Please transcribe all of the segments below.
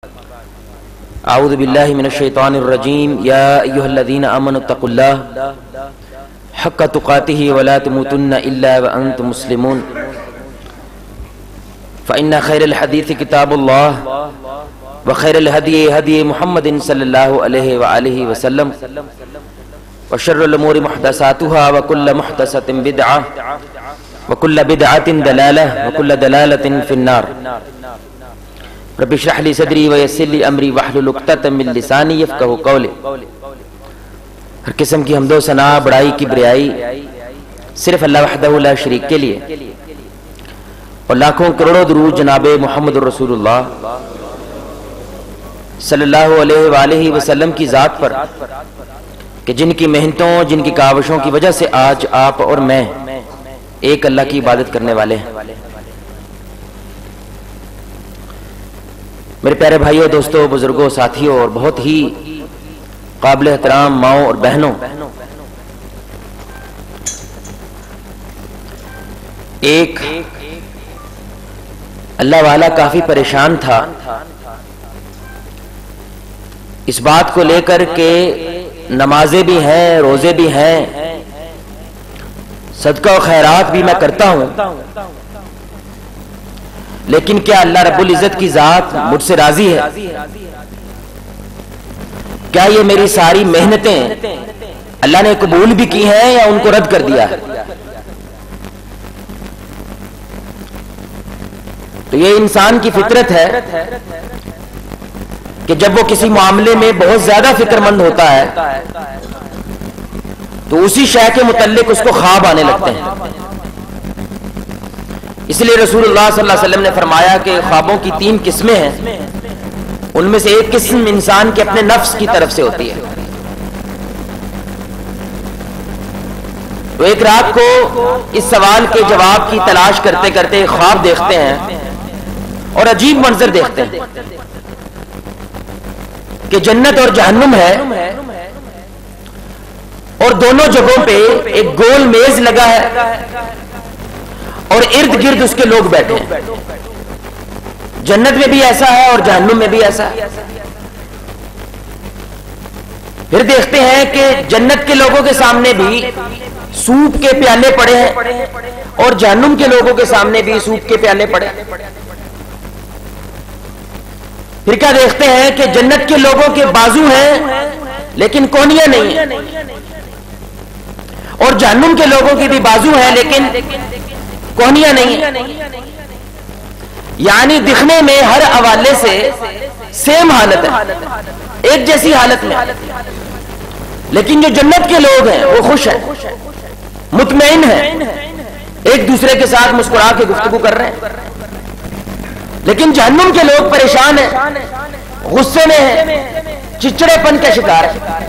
اعوذ باللہ من الشیطان الرجیم یا ایہا الذین آمنوا اتقوا اللہ حق تقاتہ ولا تموتن الا وانتم مسلمون فإن خیر الحدیث کتاب اللہ وخیر الہدی ہدی محمد صلی اللہ علیہ وآلہ وسلم وشر الامور محدثاتها وکل محدثۃ بدعہ وکل بدعۃ ضلالہ وکل ضلالۃ فی النار۔ رب اشرح لی صدری ویسر لی امری واحلل عقدۃ من لسانی یفقہوا قولی۔ ہر قسم کی حمد و ثنا، بڑائی کی بریائی صرف اللہ وحدہ لا شریک کے لیے، اور لاکھوں کروڑوں درود جناب محمد رسول اللہ صلی اللہ علیہ وآلہ وسلم کی ذات پر، کہ جن کی محنتوں، جن کی کاوشوں کی وجہ سے آج آپ اور میں ایک اللہ کی عبادت کرنے والے ہیں۔ میرے پیارے بھائیوں، دوستوں، بزرگوں، ساتھیوں اور بہت ہی قابل احترام ماؤں اور بہنوں، ایک اللہ والا کافی پریشان تھا اس بات کو لے کر کہ نمازیں بھی ہیں، روزے بھی ہیں، صدقہ و خیرات بھی میں کرتا ہوں، لیکن کیا اللہ رب العزت کی ذات مجھ سے راضی ہے؟ کیا یہ میری ساری محنتیں اللہ نے قبول بھی کی ہیں یا ان کو رد کر دیا ہے؟ تو یہ انسان کی فطرت ہے کہ جب وہ کسی معاملے میں بہت زیادہ فکر مند ہوتا ہے تو اسی شے کے متعلق اس کو خواب آنے لگتے ہیں۔ اس لیے رسول اللہ صلی اللہ علیہ وسلم نے فرمایا کہ خوابوں کی 3 قسمیں ہیں، ان میں سے ایک قسم انسان کے اپنے نفس کی طرف سے ہوتی ہے۔ تو ایک رات کو اس سوال کے جواب کی تلاش کرتے کرتے خواب دیکھتے ہیں اور عجیب منظر دیکھتے ہیں کہ جنت اور جہنم ہے، اور دونوں جگہوں پہ ایک گول میز لگا ہے اور ارد گرد اس کے لوگ بیٹھے ہیں۔ جنت میں بھی ایسا ہے اور جہنم میں بھی ایسا ہے۔ پھر دیکھتے ہیں کہ جنت کے لوگوں کے سامنے بھی سوپ کے پیالے پڑے ہیں اور جہنم کے لوگوں کے سامنے بھی سوپ کے پیالے پڑے ہیں۔ پھر کیا دیکھتے ہیں کہ جنت کے لوگوں کے بازو ہیں لیکن کونیاں نہیں ہیں، اور جہنم کے لوگوں کی بھی بازو ہیں لیکن کونیاں نہیں ہیں۔ یعنی دکھنے میں ہر حوالے سے سیم حالت ہے، ایک جیسی حالت میں، لیکن جو جنت کے لوگ ہیں وہ خوش ہیں، مطمئن ہیں، ایک دوسرے کے ساتھ مسکرا کے گفتگو کر رہے ہیں۔ لیکن جہنم کے لوگ پریشان ہیں، غصے میں ہیں، چچڑے پن کے شکار ہیں،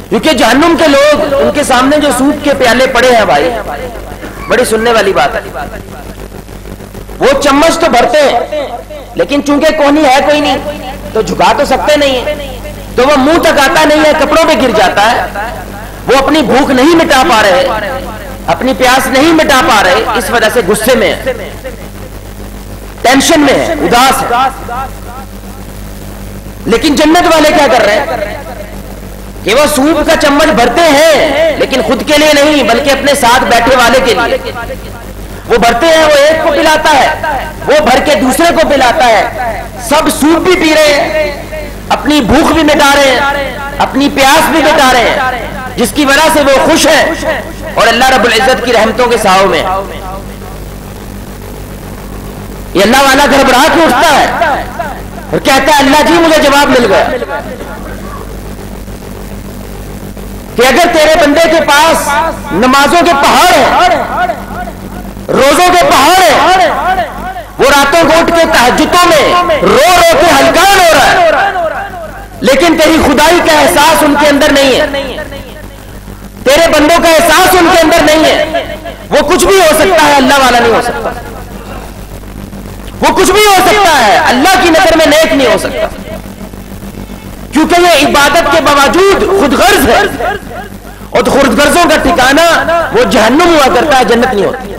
کیونکہ جہنم کے لوگ، ان کے سامنے جو سوپ کے پیالے پڑے ہیں، بھائی بڑی سننے والی بات ہے، وہ چمچ تو بھرتے ہیں لیکن چونکہ کونی ہے کوئی نہیں تو جھکا تو سکتے نہیں ہیں، تو وہ منہ تک آتا نہیں ہے، کپڑوں پہ گر جاتا ہے۔ وہ اپنی بھوک نہیں مٹا پا رہے، اپنی پیاس نہیں مٹا پا رہے، اس وجہ سے غصے میں ہیں، ٹینشن میں ہیں، اداس ہیں۔ لیکن جنت والے کیا کر رہے ہیں کہ وہ سوپ کا چمچ بھرتے ہیں لیکن خود کے لیے نہیں بلکہ اپنے ساتھ بیٹھے والے کے لیے۔ وہ بھرتے ہیں، وہ ایک کو پلاتا ہے، وہ بھر کے دوسرے کو پلاتا ہے، سب سوپ بھی پی رہے ہیں، اپنی بھوک بھی مٹا رہے ہیں، اپنی پیاس بھی مٹا رہے ہیں، جس کی وجہ سے وہ خوش ہیں اور اللہ رب العزت کی رحمتوں کے سائے میں۔ یہ اللہ والا گھبرا کے اٹھتا ہے اور کہتا ہے اللہ جی مجھے جواب مل گیا کہ اگر تیرے بندے کے پاس نمازوں کے پہاڑ ہیں، روزوں کے پہاڑ ہیں، وہ راتوں کو اٹھ کے تہجدوں میں رو رو کے ہلکان ہو رہا ہے، لیکن تیری خدائی کا احساس ان کے اندر نہیں ہے، تیرے بندوں کا احساس ان کے اندر نہیں ہے، وہ کچھ بھی ہو سکتا ہے، اللہ والا نہیں ہو سکتا، وہ کچھ بھی ہو سکتا ہے، اللہ کی نظر میں نیک نہیں ہو سکتا، کیونکہ یہ عبادت کے باوجود خود غرض ہے، اور خود غرضوں کا ٹھکانہ وہ جہنم ہوا کرتا ہے، جنت نہیں ہوتی۔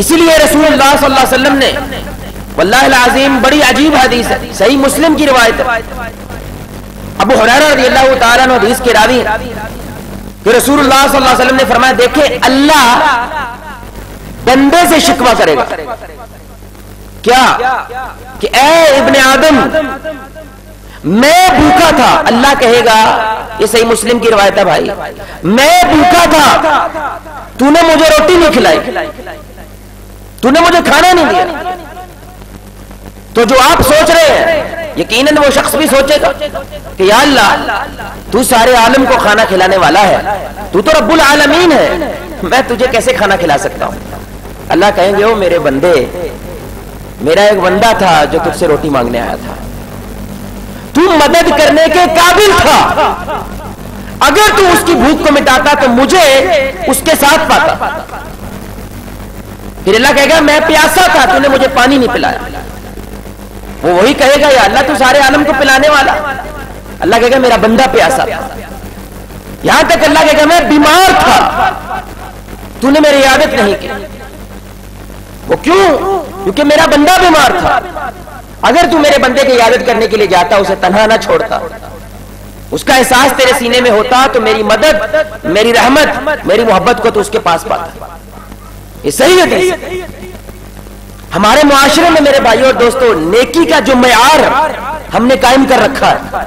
اسی لیے رسول اللہ صلی اللہ علیہ وسلم نے، واللہ العظیم بڑی عجیب حدیث ہے، صحیح مسلم کی روایت ہے، ابو ہریرہ رضی اللہ تعالیٰ عنہ حدیث کے راوی کہ رسول اللہ صلی اللہ علیہ وسلم نے فرمایا، دیکھیں اللہ بندے سے شکوہ کرے گا کیا کہ اے ابن آدم میں بھوکا تھا، اللہ کہے گا، یہ صحیح مسلم کی روایت ہے بھائی، میں بھوکا تھا، تو نے مجھے روٹی نہیں کھلائی، تو نے مجھے کھانا نہیں دیا۔ تو جو آپ سوچ رہے ہیں یقیناً وہ شخص بھی سوچے گا کہ یا اللہ تو سارے عالم کو کھانا کھلانے والا ہے، تو رب العالمین ہے، میں تجھے کیسے کھانا کھلا سکتا ہوں؟ اللہ کہیں گے، او میرے بندے، میرا ایک بندہ تھا جو تجھ سے روٹی مانگنے آیا تھا، تو مدد کرنے کے قابل تھا، اگر تو اس کی بھوک کو مٹاتا تو مجھے اس کے ساتھ پاتا۔ پھر اللہ کہے گا میں پیاسا تھا، تو نے مجھے پانی نہیں پلایا۔ وہ وہی کہے گا یا اللہ تو سارے عالم کو پلانے والا، اللہ کہے گا میرا بندہ پیاسا تھا۔ یہاں تک اللہ کہے گا میں بیمار تھا، تو نے میری عیادت نہیں کی۔ وہ کیوں؟ کیونکہ میرا بندہ بیمار تھا، اگر تو میرے بندے کی عیادت کرنے کے لیے جاتا، اسے تنہا نہ چھوڑتا، اس کا احساس تیرے سینے میں ہوتا، تو میری مدد، میری رحمت، میری محبت کو تو اس کے پاس پاتا۔ یہ صحیح حدیث ہے۔ ہمارے معاشرے میں میرے بھائیوں اور دوستوں نیکی کا جو معیار ہم نے قائم کر رکھا ہے،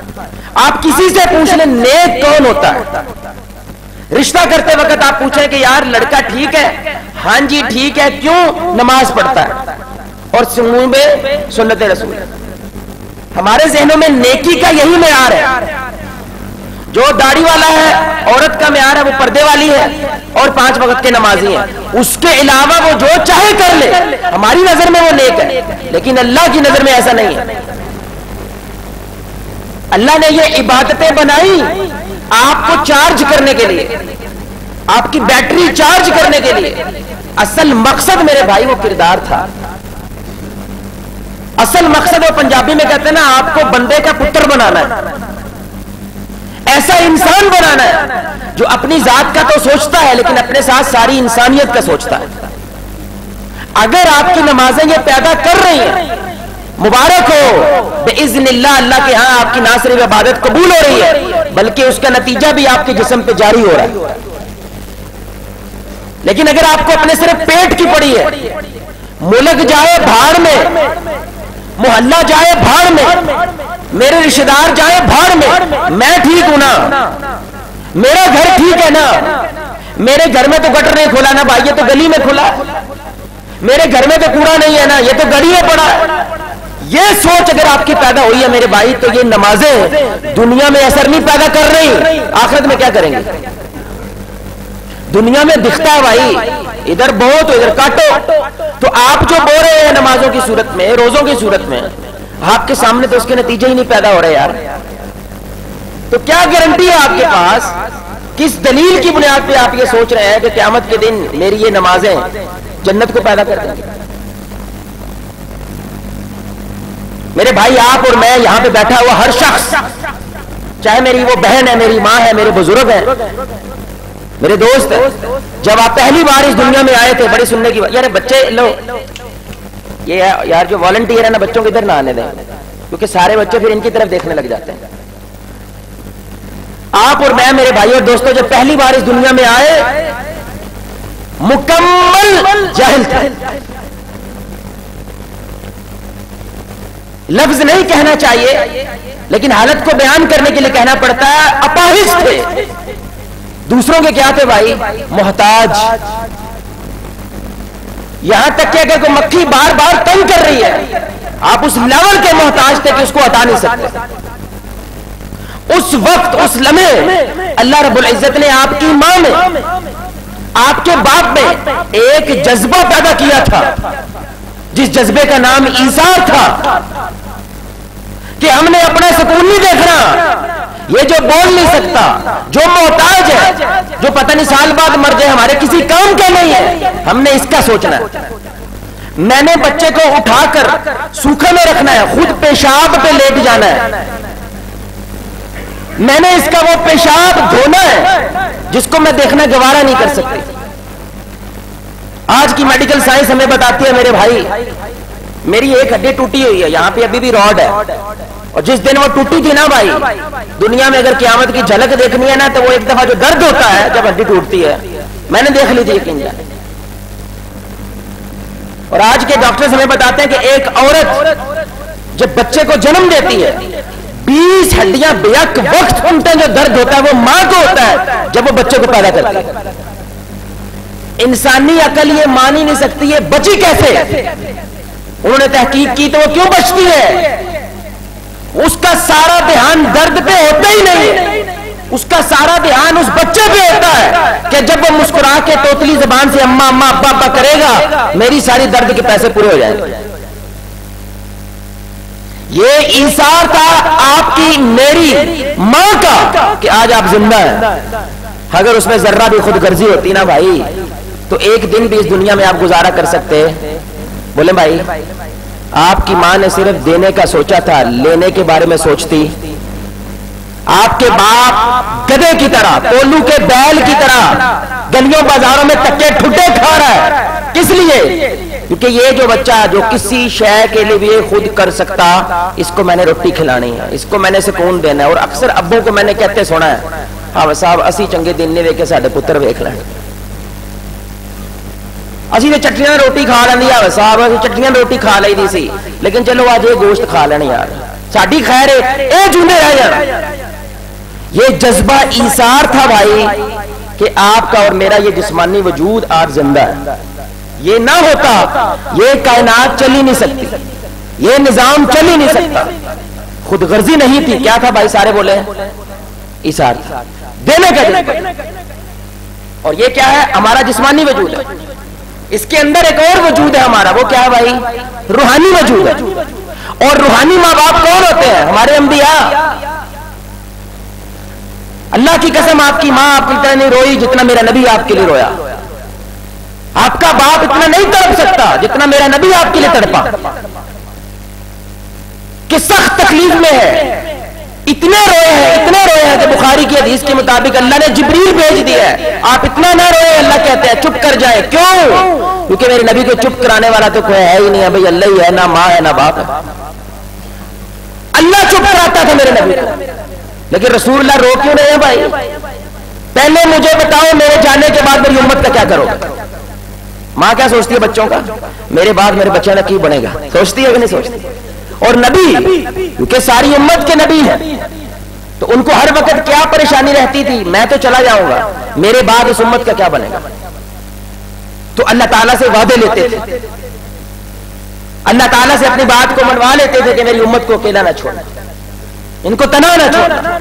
آپ کسی سے پوچھ لیں نیک کون ہوتا ہے؟ رشتہ کرتے وقت آپ پوچھیں کہ یار لڑکا ٹھیک ہے؟ ہاں جی ٹھیک ہے، کیوں؟ نماز پڑھتا ہے اور سموں میں سنت رسول۔ ہمارے ذہنوں میں نیکی کا یہی معیار ہے، جو داڑھی والا ہے عورت کا معیار ہے وہ پردے والی ہے اور 5 وقت کے نمازی ہیں، اس کے علاوہ وہ جو چاہے کر لے، ہماری نظر میں وہ نیک ہے، لیکن اللہ کی نظر میں ایسا نہیں ہے۔ اللہ نے یہ عبادتیں بنائی آپ کو چارج کرنے کے لیے، آپ کی بیٹری چارج کرنے کے لیے۔ اصل مقصد میرے بھائی وہ کردار تھا، اصل مقصد وہ پنجابی میں کہتے ہیں نا، آپ کو بندے کا پتر بنانا ہے، ایسا انسان بنانا ہے جو اپنی ذات کا تو سوچتا ہے لیکن اپنے ساتھ ساری انسانیت کا سوچتا ہے۔ اگر آپ کی نمازیں یہ پیدا کر رہی ہیں، مبارک ہو بِإِذْنِ اللہ، اللہ کے ہاں آپ کی نہ صرف عبادت قبول ہو رہی ہے بلکہ اس کا نتیجہ بھی آپ کے جسم پہ جاری ہو رہا ہے۔ لیکن اگر آپ کو اپنے صرف پیٹ کی پڑی ہے، ملک جائے بھاڑ میں، محلہ جائے بھاڑ میں، میرے رشتہ دار جائے بھاڑ میں ٹھیک ہوں نا، میرا گھر ٹھیک ہے نا، میرے گھر میں تو گٹر نہیں کھلا نا بھائی، یہ تو گلی میں کھلا، میرے گھر میں تو کوڑا نہیں ہے نا، یہ تو گلی میں پڑا ہے۔ یہ سوچ اگر آپ کی پیدا ہوئی ہے میرے بھائی، تو یہ نمازیں دنیا میں اثر نہیں پیدا کر رہی، آخرت میں کیا کریں گے؟ دنیا میں دکھتا ہے بھائی، ادھر بہت ادھر کاٹو، تو آپ جو بو رہے ہیں نمازوں کی صورت میں، روزوں کی صورت میں، آپ کے سامنے تو اس کے نتیجے ہی نہیں پیدا ہو رہے یار۔ تو کیا گارنٹی ہے آپ کے پاس؟ کس دلیل کی بنیاد پہ آپ یہ سوچ رہے ہیں کہ قیامت کے دن میری یہ نمازیں جنت کو پیدا کر دیں گے؟ میرے بھائی آپ اور میں یہاں پہ بیٹھا ہوا ہر شخص، چاہے میری وہ بہن ہے، میری ماں ہے، میرے بزرگ ہیں، میرے دوست ہیں، جب آپ پہلی بار اس دنیا میں آئے تھے بڑی سننے کی بات، یار بچے لو یہ یار جو والنٹیئر ہے نا بچوں کو ادھر نہ آنے دیں، کیونکہ سارے بچے پھر ان کی طرف دیکھنے لگ جاتے ہیں۔ آپ اور میں میرے بھائی اور دوستوں جب پہلی بار اس دنیا میں آئے مکمل جاہل تھے، لفظ نہیں کہنا چاہیے لیکن حالت کو بیان کرنے کے لیے کہنا پڑتا ہے، اپاہج تھے۔ دوسروں کے کیا تھے بھائی؟ محتاج۔ یہاں تک کہ اگر کوئی مکھی بار بار تنگ کر رہی ہے، آپ اس لیول کے محتاج تھے کہ اس کو ہٹا نہیں سکتے۔ اس وقت اس لمحے اللہ رب العزت نے آپ کی ماں میں، آپ کے باپ میں ایک جذبہ پیدا کیا تھا، جس جذبے کا نام ایثار تھا، کہ ہم نے اپنا سکون نہیں دیکھنا، یہ جو بول نہیں سکتا، جو محتاج ہے، جو پتہ نہیں سال بعد مر جائے، ہمارے کسی کام کا نہیں ہے، ہم نے اس کا سوچنا ہے۔ میں نے بچے کو اٹھا کر سوکھے میں رکھنا ہے، خود پیشاب پہ لیٹ جانا ہے، میں نے اس کا وہ پیشاب دھونا ہے جس کو میں دیکھنا گوارا نہیں کر سکتی۔ آج کی میڈیکل سائنس ہمیں بتاتی ہے میرے بھائی، میری ایک ہڈی ٹوٹی ہوئی ہے، یہاں پہ ابھی بھی راڈ ہے، اور جس دن وہ ٹوٹی تھی نا بھائی، دنیا میں اگر قیامت کی جھلک دیکھنی ہے نا تو وہ ایک دفعہ جو درد ہوتا ہے جب ہڈی ٹوٹتی ہے، میں نے دیکھ لی تھی یقین جانے۔ اور آج کے ڈاکٹرز ہمیں بتاتے ہیں کہ ایک عورت جب بچے کو جنم دیتی ہے 20 ہڈیاں بیک وقت سنتے ہیں، جو درد ہوتا ہے وہ ماں کو ہوتا ہے جب وہ بچے کو پیدا کرتی ہے۔ انسانی عقل یہ مان ہی نہیں سکتی یہ بچی کیسے، انہوں نے تحقیق کی تو وہ کیوں بچتی ہے؟ اس کا سارا دھیان درد پہ ہوتا ہی نہیں، اس کا سارا دھیان اس بچے پہ ہوتا ہے کہ جب وہ مسکرا کے توتلی زبان سے اماں اماں ابا ابا کرے گا میری ساری درد کے پیسے پورے ہو جائیں گے۔ یہ ایثار تھا آپ کی میری ماں کا کہ آج آپ زندہ ہیں۔ اگر اس میں ذرہ بھی خود غرضی ہوتی نا بھائی تو ایک دن بھی اس دنیا میں آپ گزارا کر سکتے؟ بولیں بھائی، آپ کی ماں نے صرف دینے کا سوچا تھا، لینے کے بارے میں سوچتی؟ آپ کے باپ گدے کی طرح، پولو کے بیل کی طرح گلیوں بازاروں میں تکے ٹھٹے کھا رہا ہے، کس لیے؟ کیونکہ یہ جو بچہ جو کسی شے کے لیے خود کر سکتا، اس کو میں نے روٹی کھلانی ہے، اس کو میں نے سکون دینا ہے۔ اور اکثر ابوں کو میں نے کہتے سنا ہے، ہاں صاحب اسی چنگے دن نہیں ویکھے ساڈے پتر ویکھ لین، اسی نے چٹنیاں روٹی کھا لینی ہے صاحب، اسی چٹنیاں روٹی کھا لئی دی سی لیکن چلو آج یہ گوشت کھا لینی یار، ساڈی خیر ہے اے جوندے رہ جانا۔ یہ جذبہ ایثار تھا بھائی کہ آپ کا اور میرا یہ جسمانی وجود آج زندہ ہے، یہ نہ ہوتا یہ کائنات چل ہی نہیں سکتی، یہ نظام چل ہی نہیں سکتا۔ خود غرضی نہیں تھی، کیا تھا بھائی؟ سارے بولے ایثار تھا، دینے کا جذبہ۔ اور یہ کیا ہے؟ ہمارا جسمانی وجود ہے، اس کے اندر ایک اور وجود ہے ہمارا، وہ کیا ہے بھائی؟ روحانی وجود ہے۔ اور روحانی ماں باپ کون ہوتے ہیں؟ ہمارے انبیاء۔ اللہ کی قسم آپ کی ماں آپ کی طرح نہیں روئی جتنا میرا نبی آپ کے لیے رویا، آپ کا باپ اتنا نہیں تڑپ سکتا جتنا میرا نبی آپ کے لیے تڑپا، کہ سخت تکلیف میں ہے، اتنے روئے ہیں کہ بخاری کی حدیث کے مطابق اللہ نے جبریل بھیج دیا ہے، آپ اتنا نہ روئے، اللہ کہتے ہیں چپ کر جائے۔ کیوں؟ کیونکہ میرے نبی کو چپ کرانے والا تو کوئی ہے ہی نہیں ہے بھائی، اللہ ہی ہے، نہ ماں ہے نہ باپ ہے۔ اللہ چپ کراتا تھا میرے نبی کو، لیکن رسول اللہ رو کیوں رہے ہیں بھائی؟ پہلے مجھے بتاؤ میرے جانے کے بعد میری امت کا کیا کرو گے؟ ماں کیا سوچتی ہے بچوں کا؟ میرے بعد میرے بچے کا کی بنے گا، سوچتی ہے کہ نہیں سوچتی؟ اور نبی کیونکہ ساری امت کے نبی ہیں تو ان کو ہر وقت کیا پریشانی رہتی تھی؟ میں تو چلا جاؤں گا، میرے بعد اس امت کا کیا بنے گا؟ تو اللہ تعالیٰ سے وعدے لیتے تھے، اللہ تعالیٰ سے اپنی بات کو منوا لیتے تھے کہ میری امت کو اکیلا نہ چھوڑنا، ان کو تنہا نہ چھوڑنا۔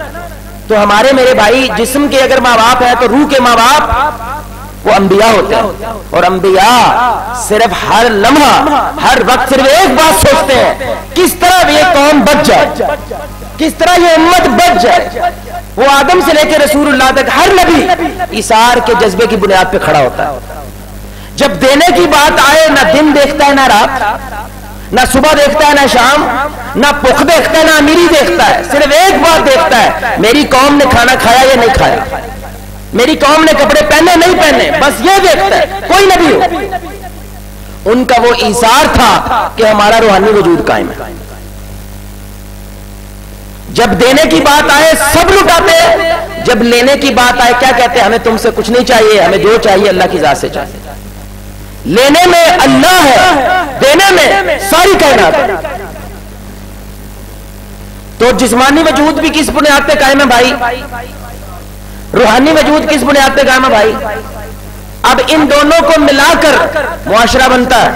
تو ہمارے میرے بھائی جسم کے اگر ماں باپ ہیں تو روح کے ماں باپ وہ انبیاء ہوتے ہیں، اور انبیاء صرف ہر لمحہ ہر وقت صرف ایک بات سوچتے ہیں، کس طرح یہ قوم بچ جائے، کس طرح یہ امت بچ جائے۔ وہ آدم سے لے کے رسول اللہ تک ہر نبی ایثار کے جذبے کی بنیاد پہ کھڑا ہوتا ہے۔ جب دینے کی بات آئے نہ دن دیکھتا ہے نہ رات، نہ صبح دیکھتا ہے نہ شام، نہ بھوک دیکھتا ہے نہ امیری دیکھتا ہے، صرف ایک بات دیکھتا ہے، میری قوم نے کھانا کھایا یا نہیں کھایا، میری قوم نے کپڑے پہنے نہیں پہنے، بس یہ دیکھتا ہے، کوئی نبی ہو۔ ان کا وہ ایثار تھا کہ ہمارا روحانی وجود قائم ہے۔ جب دینے کی بات آئے سب لٹاتے ہیں، جب لینے کی بات آئے کیا کہتے ہیں؟ ہمیں تم سے کچھ نہیں چاہیے، ہمیں جو چاہیے اللہ کی ذات سے چاہیے۔ لینے میں اللہ ہے، دینے میں ساری کائنات ہے۔ تو جسمانی وجود بھی کس بنیاد پہ قائم ہے بھائی؟ روحانی وجود کس بنیاد پہ قائم ہے بھائی؟ اب ان دونوں کو ملا کر معاشرہ بنتا ہے،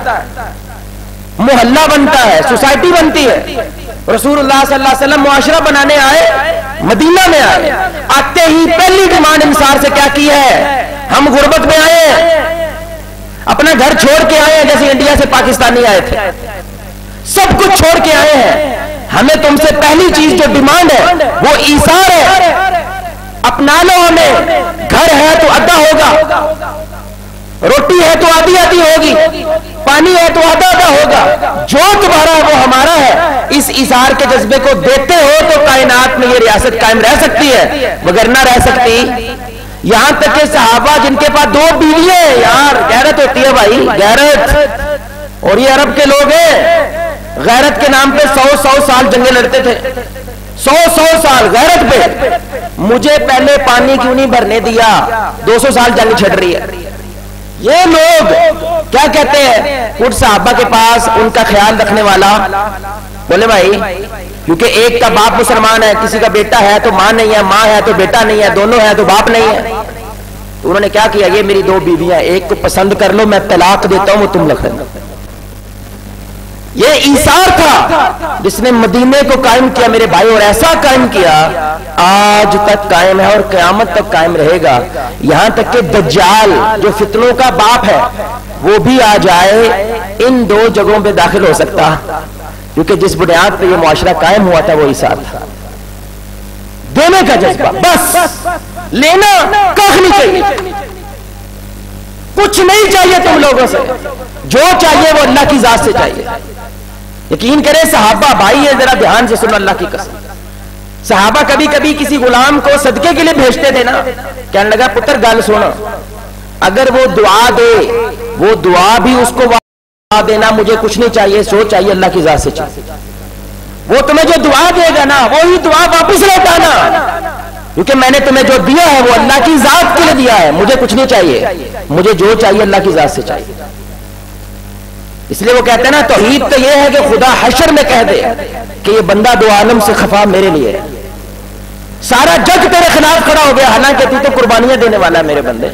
محلہ بنتا ہے، سوسائٹی بنتی ہے۔ رسول اللہ صلی اللہ علیہ وسلم معاشرہ بنانے آئے، مدینہ میں آئے، آتے ہی پہلی ڈیمانڈ انصار سے کیا کی ہے؟ ہم غربت میں آئے ہیں، اپنا گھر چھوڑ کے آئے ہیں، جیسے انڈیا سے پاکستانی آئے تھے، سب کچھ چھوڑ کے آئے ہیں، ہمیں تم سے پہلی چیز جو ڈیمانڈ ہے وہ ایثار ہے، اپنا لو ہمیں، گھر ہے تو آدھا ہوگا، روٹی ہے تو آدھی آدھی ہوگی، پانی ہے تو آدھا آدھا ہوگا، جو تمہارا ہے وہ ہمارا ہے۔ اس ایثار کے جذبے کو دیتے ہو تو کائنات میں یہ ریاست قائم رہ سکتی ہے، مگر نہ رہ سکتی۔ یہاں تک کہ صحابہ جن کے پاس 2 بیوی ہیں، یار غیرت ہوتی ہے بھائی، غیرت، اور یہ عرب کے لوگ ہیں، غیرت کے نام پہ 100 سال جنگیں لڑتے تھے، 100 سال غیرت پہ، مجھے پہلے پانی کیوں نہیں بھرنے دیا، 200 سال جنگ چھڑ رہی ہے۔ یہ لوگ کیا کہتے ہیں ان صحابہ کے پاس ان کا خیال رکھنے والا، بولے بھائی کیونکہ ایک کا باپ مسلمان ہے، کسی کا بیٹا ہے تو ماں نہیں ہے، ماں ہے تو بیٹا نہیں ہے، دونوں ہے تو باپ نہیں ہے، تو انہوں نے کیا کیا، یہ میری 2 بیویاں، ایک کو پسند کر لو میں طلاق دیتا ہوں وہ تم رکھ لینا۔ یہ ایثار تھا جس نے مدینے کو قائم کیا میرے بھائی، اور ایسا قائم کیا آج تک قائم ہے اور قیامت تک قائم رہے گا، یہاں تک کہ دجال جو فتنوں کا باپ ہے وہ بھی آ جائے ان 2 جگہوں پہ داخل ہو سکتا، کیونکہ جس بنیاد پہ یہ معاشرہ قائم ہوا تھا وہ ایثار تھا، دینے کا جذبہ، بس لینا کخ نہیں چاہیے، کچھ نہیں چاہیے تم لوگوں سے، جو چاہیے وہ اللہ کی ذات سے چاہیے۔ یقین کرے صحابہ بھائی یہ ذرا دھیان سے سنو اللہ کی قسم، صحابہ کبھی کبھی کسی غلام کو صدقے کے لیے بھیجتے تھے نا، کہنے لگا پتر گل سنو، اگر وہ دعا دے وہ دعا بھی اس کو دینا، مجھے کچھ نہیں چاہیے، سو چاہیے اللہ کی ذات سے چاہیے، وہ تمہیں جو دعا دے گا نا وہی دعا واپس لوٹانا، کیونکہ میں نے تمہیں جو دیا ہے وہ اللہ کی ذات کے لیے دیا ہے، مجھے کچھ نہیں چاہیے، مجھے جو چاہیے اللہ کی ذات سے چاہیے۔ اس لیے وہ کہتے ہیں نا توحید تو یہ ہے کہ خدا حشر میں کہہ دے کہ یہ بندہ 2 عالم سے خفا میرے لیے ہے، سارا جگ تیرے خلاف کھڑا ہو گیا، حالانکہ تو تو قربانیاں دینے والا ہے میرے بندے،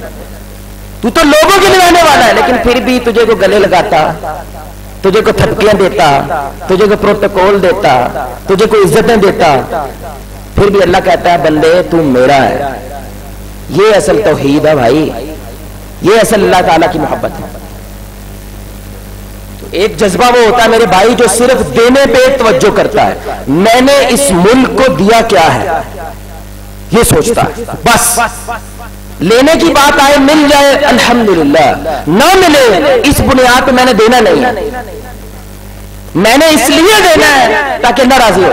تو تو لوگوں کے لیے آنے والا ہے، لیکن پھر بھی تجھے کو گلے لگاتا، تجھے کو تھپکیاں دیتا، تجھے کو پروٹوکول دیتا، تجھے کو عزتیں دیتا، پھر بھی اللہ کہتا ہے بندے تو میرا ہے۔ یہ اصل توحید ہے بھائی، یہ اصل اللہ تعالیٰ کی محبت ہے۔ ایک جذبہ وہ ہوتا ہے میرے بھائی جو صرف دینے پہ توجہ کرتا ہے، میں نے اس ملک کو دیا کیا ہے یہ سوچتا ہے، بس لینے کی بات آئے مل جائے الحمدللہ، نہ ملے اس بنیاد پہ میں نے دینا نہیں ہے، میں نے اس لیے دینا ہے تاکہ اللہ راضی ہو۔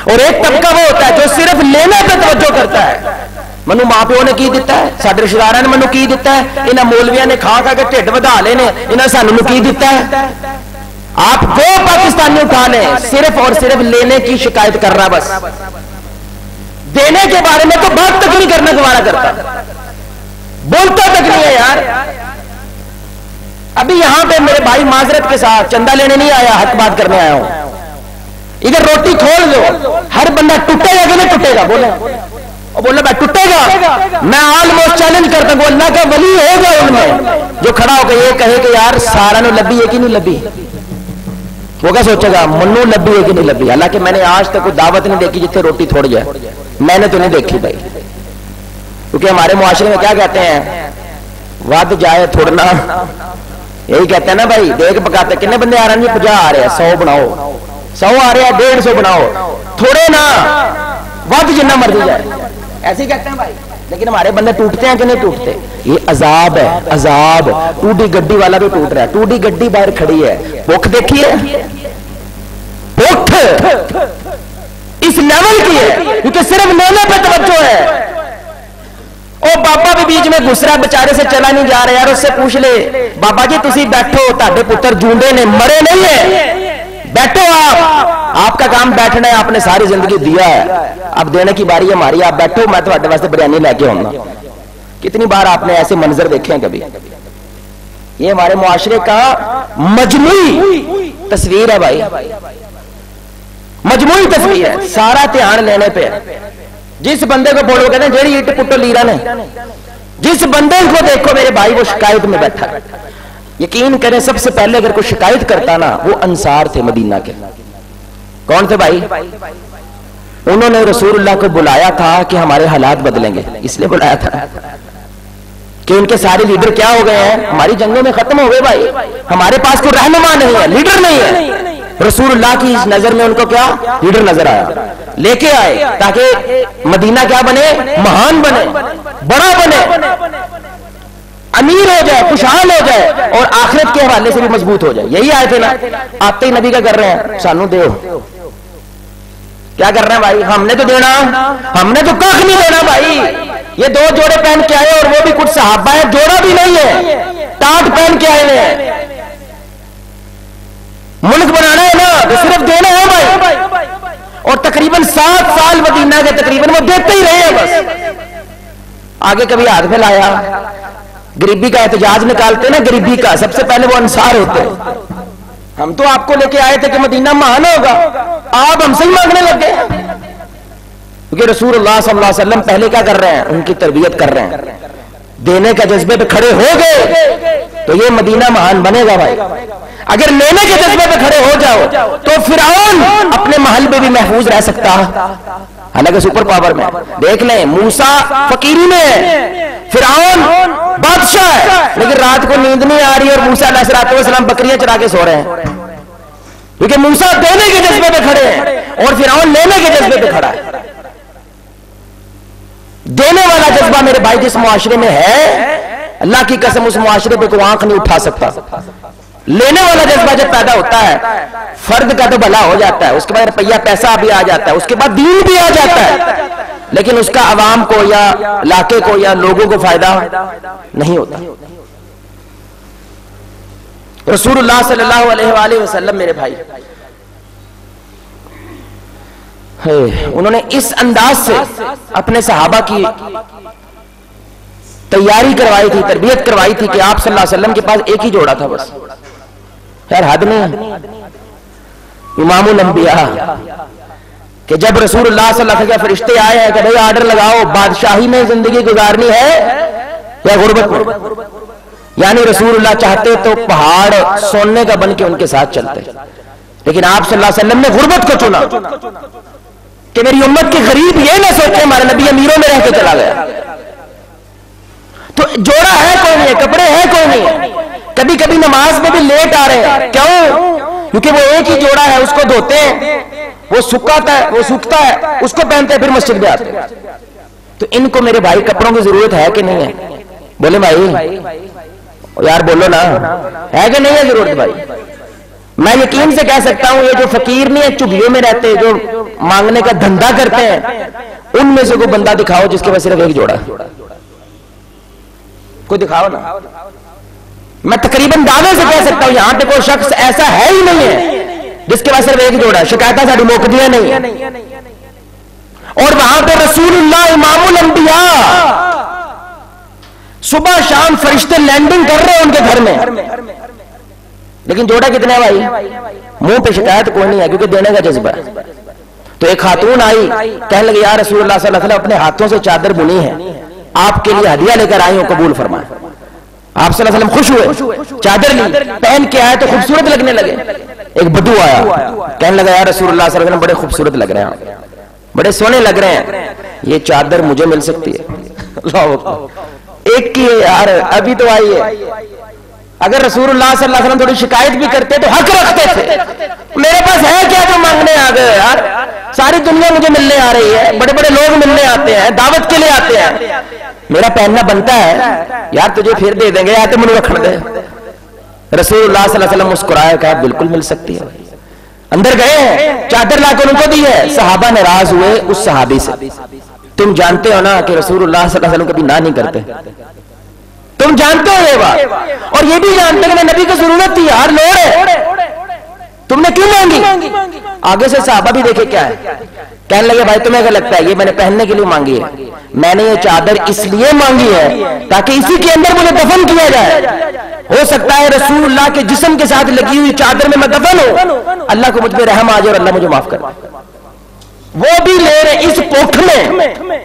اور ایک طبقہ وہ ہوتا ہے جو صرف لینے پہ توجہ کرتا ہے، منو ماں پیو نے کی دیتا ہے، سارے رشتہ داراں نے منو کی دیتا ہے، انہاں مولویاں نے کھا کھا کے ٹھڈ ودا لے نے، انہاں سانو کی دیتا ہے۔ آپ 2 پاکستانی اٹھا لیں، صرف اور صرف لینے کی شکایت کر رہا، بس دینے کے بارے میں تو بات تک نہیں کرنا گوارا کرتا، بولتا تک نہیں ہے یار۔ ابھی یہاں پہ میرے بھائی معذرت کے ساتھ چندہ لینے نہیں آیا، حق بات کرنے آیا ہوں، ادھر روٹی کھول دو، ہر بندہ ٹوٹے گا کہ نہیں ٹوٹے گا، بولے بولنا بھائی ٹوٹے گا، میں آلموسٹ چیلنج کرتا ہوں اللہ کا ولی ہوگا ان میں جو کھڑا ہو کے یہ کہے کہ یار سارا نو لبی ہے کہ نہیں لبی، وہ کیا سوچے گا منو لبی ہے کہ نہیں لبی، حالانکہ میں نے آج تک کوئی دعوت نہیں دیکھی جتنے روٹی تھوڑ جائے، میں نے تو نہیں دیکھی بھائی، کیونکہ ہمارے معاشرے میں کیا کہتے ہیں ود جائے تھوڑنا، یہی کہتے ہیں نا بھائی دیکھ پکاتے کتنے بندے آ رہے ہیں، 50 آ رہے ہیں، 100 بناؤ، 100 آ رہے ہیں 150 بناؤ، تھوڑے نا ود جنہ مرضی جائے، ایسے ہی کہتے ہیں بھائی، لیکن ہمارے بندے ٹوٹتے ہیں کہ نہیں ٹوٹتے، یہ عذاب ہے، عذاب، ٹوٹی گڈی والا بھی ٹوٹ رہا ہے، ٹوٹی گڈی باہر کھڑی ہے، بھوک دیکھیے، بھوک اس لیول کی ہے کیونکہ صرف لینے پہ توجہ ہے۔ او بابا بھی بیچ میں گھس رہا بیچارے سے چلا نہیں جا رہا، یار اس سے پوچھ لے بابا جی تسی بیٹھو، تہاڈے پتر جونڈے نے مرے نہیں ہے، بیٹھو آپ کا کام بیٹھنا ہے، آپ نے ساری زندگی دیا ہے، اب دینے کی باری ہماری، آپ بیٹھو میں تہاڈے واسطے بریانی لے کے آؤں گا۔ کتنی بار آپ نے ایسے منظر دیکھے ہیں کبھی؟ یہ ہمارے معاشرے کا مجموعی تصویر ہے بھائی، مجموعی تصویر ہے، سارا دھیان لینے پہ ہے۔ جس بندے کو بولو کہتے ہیں جیڑی اٹ پٹو لیرا نے، جس بندے کو دیکھو میرے بھائی وہ شکایت میں بیٹھا، یقین کریں سب سے پہلے اگر کوئی شکایت کرتا نا وہ انصار تھے مدینہ کے۔ کون تھے بھائی؟ انہوں نے رسول اللہ کو بلایا تھا کہ ہمارے حالات بدلیں گے، اس لیے بلایا تھا کہ ان کے سارے لیڈر کیا ہو گئے ہیں، ہماری جنگوں میں ختم ہو گئے بھائی، ہمارے پاس کوئی رہنما نہیں ہے، لیڈر نہیں ہے۔ رسول اللہ کی نظر میں ان کو کیا لیڈر نظر آیا، لے کے آئے تاکہ مدینہ کیا بنے، مہان بنے، بڑا بنے، امیر ہو جائے، خوشحال ہو جائے اور آخرت کے حوالے سے بھی مضبوط ہو جائے۔ یہی آئے تھے نا، آتے ہی نبی کا کر رہے ہیں سانو دیو، کیا کر رہے ہیں بھائی؟ ہم نے تو دینا، ہم نے تو کخ نہیں دینا بھائی. یہ 2 جوڑے پہن کے آئے اور وہ بھی کچھ صحابہ ہے، جوڑا بھی نہیں ہے، ٹاٹ پہن کے آئے ہیں. ملک بنانا ہے نا تو صرف دینا ہے بھائی. اور تقریباً 7 سال مدینہ کے تقریباً وہ دیتے ہی رہے ہیں بس. آگے کبھی ہاتھ پھیلایا؟ غریبی کا احتجاج نکالتے نا، غریبی کا سب سے پہلے وہ انصار ہوتے ہیں. ہم تو آپ کو لے کے آئے تھے کہ مدینہ مہان ہوگا، آپ ہم سے ہی مانگنے لگ گئے. کیونکہ رسول اللہ صلی اللہ علیہ وسلم پہلے کیا کر رہے ہیں؟ ان کی تربیت کر رہے ہیں. دینے کا جذبے پہ کھڑے ہو گئے تو یہ مدینہ مہان بنے گا بھائی. اگر لینے کے جذبے پہ کھڑے ہو جاؤ تو فرعون اپنے محل میں بھی محفوظ رہ سکتا، حالانکہ سپر پاور میں. دیکھ لیں موسیٰ فقیری میں ہے، فرعون بادشاہ ہے، لیکن رات کو نیند نہیں آ رہی اور موسیٰ علیہ السلام بکریاں چرا کے سو رہے ہیں. کیونکہ موسیٰ دینے کے جذبے پہ کھڑے ہیں اور فرعون لینے کے جذبے پہ کھڑا ہے. دینے والا جذبہ میرے بھائی جس معاشرے میں ہے، اللہ کی قسم اس معاشرے پہ کوئی آنکھ نہیں اٹھا سکتا. لینے والا جذبہ جب پیدا ہوتا ہے فرد کا تو بھلا ہو جاتا ہے، اس کے بعد روپیہ پیسہ بھی آ جاتا ہے، اس کے بعد دین بھی آ جاتا ہے، لیکن اس کا عوام کو یا علاقے کو یا لوگوں کو فائدہ نہیں ہوتا. رسول اللہ صلی اللہ علیہ وآلہ وسلم میرے بھائی انہوں نے اس انداز سے اپنے صحابہ کی تیاری کروائی تھی، تربیت کروائی تھی کہ آپ صلی اللہ علیہ وسلم کے پاس ایک ہی جوڑا تھا بس. خیر حد نہیں. امام الانبیاء کہ جب رسول اللہ صلی اللہ علیہ وسلم کے فرشتے آئے ہیں کہ بھئی آرڈر لگاؤ، بادشاہی میں زندگی گزارنی ہے یا غربت میں؟ یعنی رسول اللہ چاہتے تو پہاڑ سونے کا بن کے ان کے ساتھ چلتے، لیکن آپ صلی اللہ علیہ وسلم نے غربت کو چنا کہ میری امت کے غریب یہ نہ سوچے ہمارا نبی امیروں میں رہ کے چلا گیا. تو جوڑا ہے کوئی نہیں، کپڑے ہیں کوئی نہیں. کبھی کبھی نماز میں بھی لیٹ آ رہے ہیں، کیوں؟ کیونکہ وہ ایک ہی جوڑا ہے، اس کو دھوتے ہیں، وہ سوکھتا ہے، اس کو پہنتے ہیں، پھر مسجد میں آتے ہیں. تو ان کو میرے بھائی کپڑوں کی ضرورت ہے کہ نہیں ہے؟ بولے بھائی یار بولو نا، ہے کہ نہیں ہے ضرورت بھائی؟ میں یقین سے کہہ سکتا ہوں یہ جو فقیر نہیں ہے، چگلیوں میں رہتے، جو مانگنے کا دھندا کرتے ہیں، ان میں سے کوئی بندہ دکھاؤ جس کے پاس صرف ایک جوڑا، کوئی دکھاؤ نا. میں تقریباً دعوے سے کہہ سکتا ہوں یہاں پہ کوئی شخص ایسا ہے ہی نہیں ہے جس کے پاس صرف ایک جوڑا ہے. شکایتیں ساری موقدیاں نہیں ہیں. اور وہاں پہ رسول اللہ امام الانبیاء صبح شام فرشتے لینڈنگ کر رہے ہیں ان کے گھر میں، لیکن جوڑا کتنا ہے بھائی؟ منہ پہ شکایت کوئی نہیں ہے کیونکہ دینے کا جذبہ ہے. تو ایک خاتون آئی کہنے لگے یا رسول اللہ صلی اللہ علیہ وسلم اپنے ہاتھوں سے چادر بنی ہے، آپ کے لیے ہدیہ لے کر آئی ہوں، قبول فرمائیں. آپ صلی اللہ علیہ وسلم خوش ہوئے، چادر لی، پہن کے آئے تو خوبصورت لگنے لگے. ایک بدو آیا کہنے لگا یا رسول اللہ صلی اللہ علیہ وسلم بڑے خوبصورت لگ رہے ہیں، بڑے سونے لگ رہے ہیں، یہ چادر مجھے مل سکتی ہے؟ اللہ اکبر. ایک کی ہے یار، ابھی تو آئی ہے. اگر رسول اللہ صلی اللہ علیہ وسلم تھوڑی شکایت بھی کرتے تو حق رکھتے تھے. میرے پاس ہے کیا جو مانگنے آ گئے یار؟ ساری دنیا مجھے ملنے آ رہی ہے، بڑے بڑے لوگ ملنے آتے ہیں، دعوت کے لیے آتے ہیں، میرا پہننا بنتا ہے یار، تجھے پھر دے دیں گے یا تو منہ رکھ دے. رسول اللہ صلی اللہ علیہ وسلم مسکرائے، کہا بالکل مل سکتی ہے. اندر گئے ہیں، چادر لا کر ان کو دی ہے. صحابہ ناراض ہوئے اس صحابی سے. تم جانتے ہو نا کہ رسول اللہ صلی اللہ علیہ وسلم کبھی نہ نہیں کرتے، تم جانتے ہو یہ بات، اور یہ بھی جانتے کہ نبی کو ضرورت تھی یار، لوڑ ہے، تم نے کیوں مانگی؟ آگے سے صحابہ بھی دیکھے کیا ہے، کہنے لگے بھائی تمہیں کیا لگتا ہے یہ میں نے پہننے کے لیے مانگی ہے؟ میں نے یہ چادر اس لیے مانگی ہے تاکہ اسی کے اندر مجھے دفن کیا جائے. ہو سکتا ہے رسول اللہ کے جسم کے ساتھ لگی ہوئی چادر میں دفن ہوں، اللہ کو مجھ پہ رحم آ جائے اور اللہ مجھے معاف کر. وہ بھی لے رہے اس پوکھ میں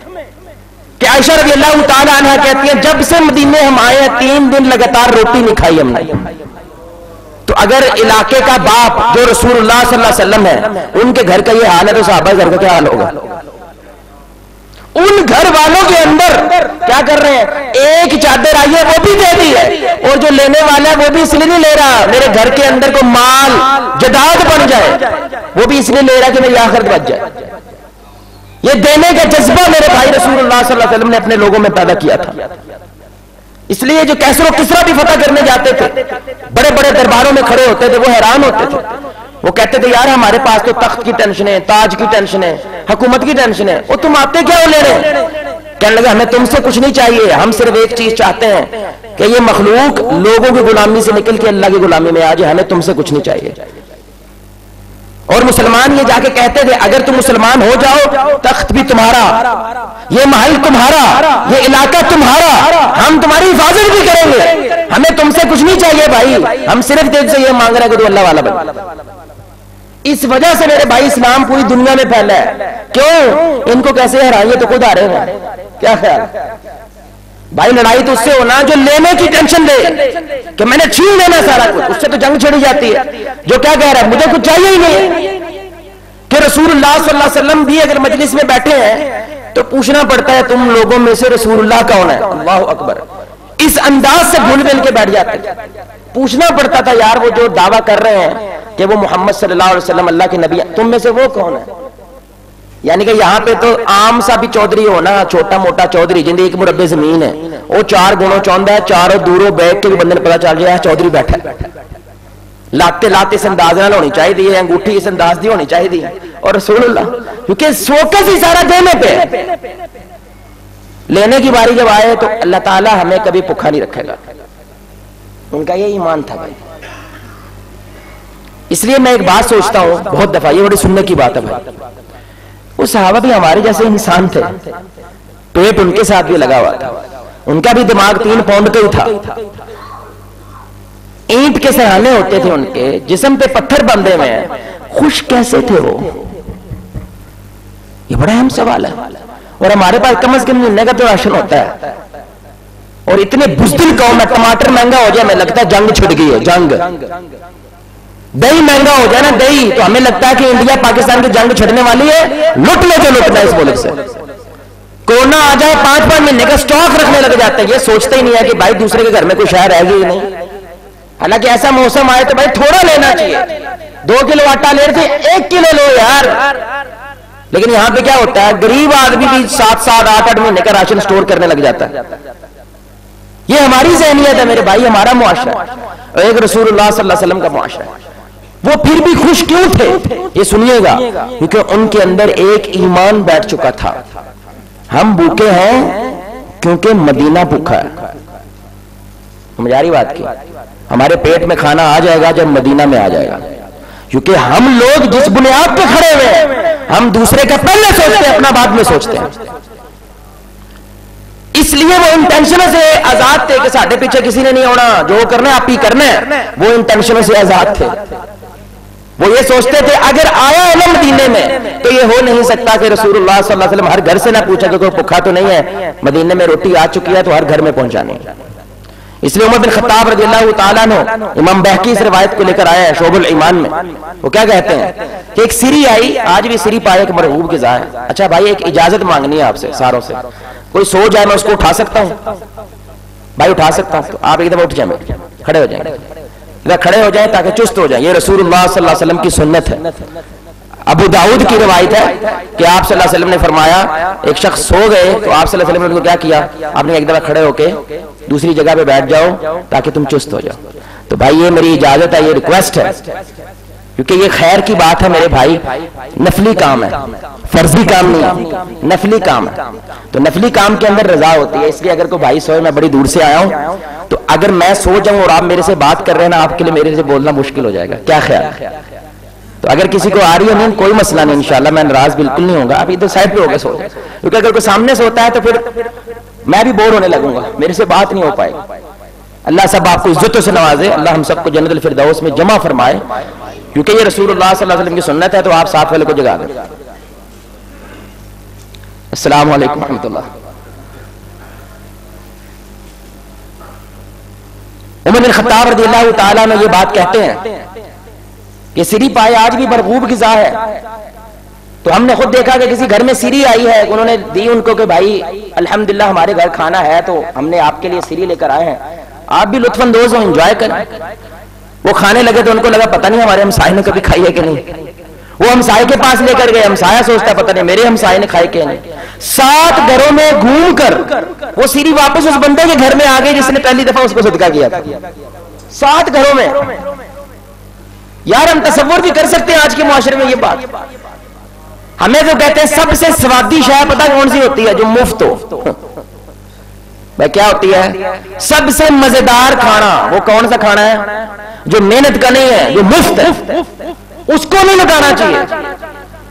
کہ عائشہ رضی اللہ تعالی عنہ کہتی ہیں جب سے مدینے ہم آئے 3 دن لگاتار روٹی نہیں کھائی ہم نے. تو اگر علاقے کا باپ جو رسول اللہ صلی اللہ علیہ وسلم ہے ان کے گھر کا یہ حال ہے تو صحابہ گھر کا کیا حال ہوگا؟ ان گھر والوں کے اندر کیا کر رہے ہیں؟ ایک چادر آئی ہے وہ بھی دے دی ہے، اور جو لینے والا ہے وہ بھی اس لیے نہیں لے رہا میرے گھر کے اندر کو مال جداد بن جائے، وہ بھی اس لیے لے رہا کہ میری آخرت بچ جائے. یہ دینے کا جذبہ میرے بھائی رسول اللہ صلی اللہ علیہ وسلم نے اپنے لوگوں میں پیدا کیا تھا. اس لیے جو کیسر و کسرا بھی فتح کرنے جاتے تھے، بڑے بڑے درباروں میں کھڑے ہوتے تھے، وہ حیران ہوتے تھے وہ کہتے تھے یار ہمارے پاس تو تخت کی ٹینشن ہے، تاج کی ٹینشن ہے، حکومت کی ٹینشن ہے، وہ تم آتے کیا ہو لے رہے؟ کہنے لگا ہمیں تم سے کچھ نہیں چاہیے، ہم صرف ایک چیز چاہتے ہیں کہ یہ مخلوق لوگوں کی غلامی سے نکل کے اللہ کی غلامی میں آ جائے، ہمیں تم سے کچھ نہیں چاہیے۔ اور مسلمان یہ جا کے کہتے تھے اگر تم مسلمان ہو جاؤ تخت بھی تمہارا، یہ محل تمہارا، یہ علاقہ تمہارا، ہم تمہاری حفاظت بھی کریں گے، ہمیں تم سے کچھ نہیں چاہیے بھائی، ہم صرف تیرے سے یہ مانگ رہے ہیں کہ تو اللہ والا بن۔ اس وجہ سے میرے بھائی اسلام پوری دنیا میں پھیلا ہے۔ کیوں؟ ان کو کیسے ہرائیں، تو خود ہارے ہیں، کیا خیال؟ بھائی لڑائی تو اس سے ہونا جو لینے کی ٹینشن دے کہ میں نے چھین لینا سارا کچھ، اس سے تو جنگ چھڑی جاتی ہے۔ جو کیا کہہ رہا ہے مجھے کچھ چاہیے ہی نہیں، کہ رسول اللہ صلی اللہ علیہ وسلم بھی اگر مجلس میں بیٹھے ہیں تو پوچھنا پڑتا ہے تم لوگوں میں سے رسول اللہ کون ہے؟ اللہ اکبر، اس انداز سے بھول مل کے بیٹھ جاتے ہیں۔ پوچھنا پڑتا تھا یار وہ جو دعویٰ کر رہے ہیں کہ وہ محمد صلی اللہ علیہ وسلم اللہ کے نبی ہیں، تم میں سے وہ کون ہے؟ یعنی کہ یہاں پہ تو عام سا بھی چودھری ہونا، چھوٹا موٹا چودھری جن ایک مربع زمین ہے، وہ چار گنوں چاہتا ہے، چاروں دوروں بیٹھ کے بھی بندے نے پتا چل گیا ہے چودھری بیٹھا ہے۔ لاتے لاتے اس انداز نہ ہونی چاہیے، انگوٹھی اس انداز دی ہونی چاہیے، اور رسول اللہ کیونکہ فوکس ہی سارا دینے پہ، لینے کی باری جب آئے تو اللہ تعالیٰ ہمیں کبھی بھوکا نہیں رکھے گا۔ ان کا یہ ایمان تھا بھائی۔ اس لیے میں ایک بات سوچتا ہوں بہت دفعہ، یہ بڑی سننے کی بات ہے بھائی، وہ صحابہ بھی ہمارے جیسے انسان تھے، پیٹ ان کے ساتھ بھی لگا ہوا تھا، ان کا بھی دماغ 3 پاؤنڈ کا ہی تھا، اینٹ کے سرانے ہوتے تھے ان کے جسم پہ پتھر بندھے ہوئے ہیں، خوش کیسے تھے وہ؟ یہ بڑا اہم سوال ہے۔ اور ہمارے پاس کم از کم ملنے کا تو راشن ہوتا ہے، اور اتنے بزدل قوم ہے، ٹماٹر مہنگا ہو جائے ہمیں لگتا ہے جنگ چھڑ گئی ہے، جنگ، دہی مہنگا ہو جائے نا دہی تو ہمیں لگتا ہے کہ انڈیا پاکستان کی جنگ چھڑنے والی ہے، لٹ لے جو لٹنا ہے اس ملک سے، کورونا آ جائے 5 مہینے کا سٹاک رکھنے لگ جاتا ہے، یہ سوچتے ہی نہیں ہے کہ بھائی دوسرے کے گھر میں کوئی شے رہ گئی نہیں۔ حالانکہ ایسا موسم آئے تو بھائی تھوڑا لینا چاہیے، 2 کلو آٹا لے رہے تھے 1 کلو لو یار، لیکن یہاں پہ کیا ہوتا ہے غریب آدمی بھی 7 8 مہینے کا راشن سٹور کرنے لگ جاتا ہے۔ یہ ہماری ذہنیت ہے میرے بھائی، ہمارا معاشرہ اور ایک رسول اللہ صلی اللہ علیہ وسلم کا معاشرہ ہے۔ وہ پھر بھی خوش کیوں تھے یہ سنیے گا، کیونکہ ان کے اندر ایک ایمان بیٹھ چکا تھا، ہم بھوکے ہیں کیونکہ مدینہ بھوکا ہے۔ سمجھ آ رہی بات کی؟ ہمارے پیٹ میں کھانا آ جائے گا جب مدینہ میں آ جائے گا، کیونکہ ہم لوگ جس بنیاد پہ کھڑے ہوئے ہیں ہم دوسرے کا پہلے سوچتے ہیں، اپنا بعد میں سوچتے ہیں۔ اس لیے وہ ان ٹینشنوں سے آزاد تھے کہ ساڈے پیچھے کسی نے نہیں ہونا، جو کرنا ہے آپ ہی کرنا ہے، وہ ان ٹینشنوں سے آزاد تھے۔ وہ یہ سوچتے تھے اگر آیا ہے نا مدینے میں تو یہ ہو نہیں سکتا کہ رسول اللہ صلی اللہ علیہ وسلم ہر گھر سے نہ پوچھا کہ کوئی بھوکا تو نہیں ہے، مدینے میں روٹی آ چکی ہے تو ہر گھر میں پہنچانی ہے۔ اس لیے عمر بن خطاب رضی اللہ تعالیٰ عنہ، امام بہقی اس روایت کو لے کر آیا ہے شعب الایمان میں، وہ کیا کہتے ہیں کہ ایک سری آئی، آج بھی سری پائے کہ مرغوب غذا ہے۔ اچھا بھائی ایک اجازت مانگنی ہے آپ سے ساروں سے، کوئی سو جائے میں اس کو اٹھا سکتا ہوں؟ بھائی اٹھا سکتا ہوں، تو آپ ایک دفعہ اٹھ جائیں، کھڑے ہو جائیں، کھڑے ہو جائیں تاکہ چست ہو جائیں، یہ رسول اللہ صلی اللہ علیہ وسلم کی سنت ہے۔ ابو داؤد کی روایت ہے کہ آپ صلی اللہ علیہ وسلم نے فرمایا ایک شخص سو گئے تو آپ صلی اللہ علیہ وسلم نے ان کو کیا کیا، آپ نے ایک دفعہ کھڑے ہو کے دوسری جگہ پہ بیٹھ جاؤ تاکہ تم چست ہو جاؤ۔ تو بھائی یہ میری اجازت ہے، یہ ریکویسٹ ہے، کیونکہ یہ خیر کی بات ہے میرے بھائی، نفلی کام ہے، فرضی کام نہیں ہے، نفلی کام ہے، تو نفلی کام کے اندر رضا ہوتی ہے۔ اس لیے اگر کوئی بھائی سوئے، میں بڑی دور سے آیا ہوں تو اگر میں سو جاؤں اور آپ میرے سے بات کر رہے ہیں نا، آپ کے لیے میرے سے بولنا مشکل ہو جائے گا، کیا خیال ہے؟ تو اگر کسی کو آ رہی ہے نیند کوئی مسئلہ نہیں، انشاءاللہ میں ناراض بالکل نہیں ہوں گا، آپ ادھر سائڈ پہ ہو کے سو جائیں، کیونکہ اگر کوئی سامنے سوتا ہے تو پھر میں بھی بور ہونے لگوں گا، میرے سے بات نہیں ہو پائے گی۔ اللہ سب آپ کو عزتوں سے نوازے، اللہ ہم سب کو جنت الفردوس میں جمع فرمائے، کیونکہ یہ رسول اللہ صلی اللہ علیہ وسلم کی سنت ہے۔ تو آپ ساتھ والے کو جگا دیں۔ السلام علیکم ورحمۃ اللہ۔ عمر بن خطاب رضی اللہ تعالیٰ نے یہ بات کہتے ہیں کہ سری پائے آج بھی مرغوب غذا ہے، تو ہم نے خود دیکھا کہ کسی گھر میں سری آئی ہے، انہوں نے دی ان کو کہ بھائی الحمدللہ ہمارے گھر کھانا ہے تو ہم نے آپ کے لیے سری لے کر آئے ہیں، آپ بھی لطف اندوز ہو، انجوائے کریں۔ وہ کھانے لگے تو ان کو لگا پتہ نہیں ہمارے ہمسائے نے کبھی کھائی ہے کہ نہیں، وہ ہمسائے کے پاس لے کر گئے، ہمسایہ سوچتا پتہ نہیں میرے ہمسائے نے کھائی کہ نہیں۔ 7 گھروں میں گھوم کر وہ سری واپس اس بندے کے گھر میں آ گئی جس نے پہلی دفعہ اس کو صدقہ کیا تھا، 7 گھروں میں۔ یار ہم تصور بھی کر سکتے ہیں آج کے معاشرے میں یہ بات. ہمیں تو کہتے ہیں سب سے سوادی شے پتہ کون سی ہوتی ہے؟ جو مفت ہو. بھائی کیا ہوتی ہے سب سے مزیدار کھانا؟ وہ کون سا کھانا ہے جو محنت کا نہیں ہے، جو مفت ہے. اس کو نہیں لگانا چاہیے،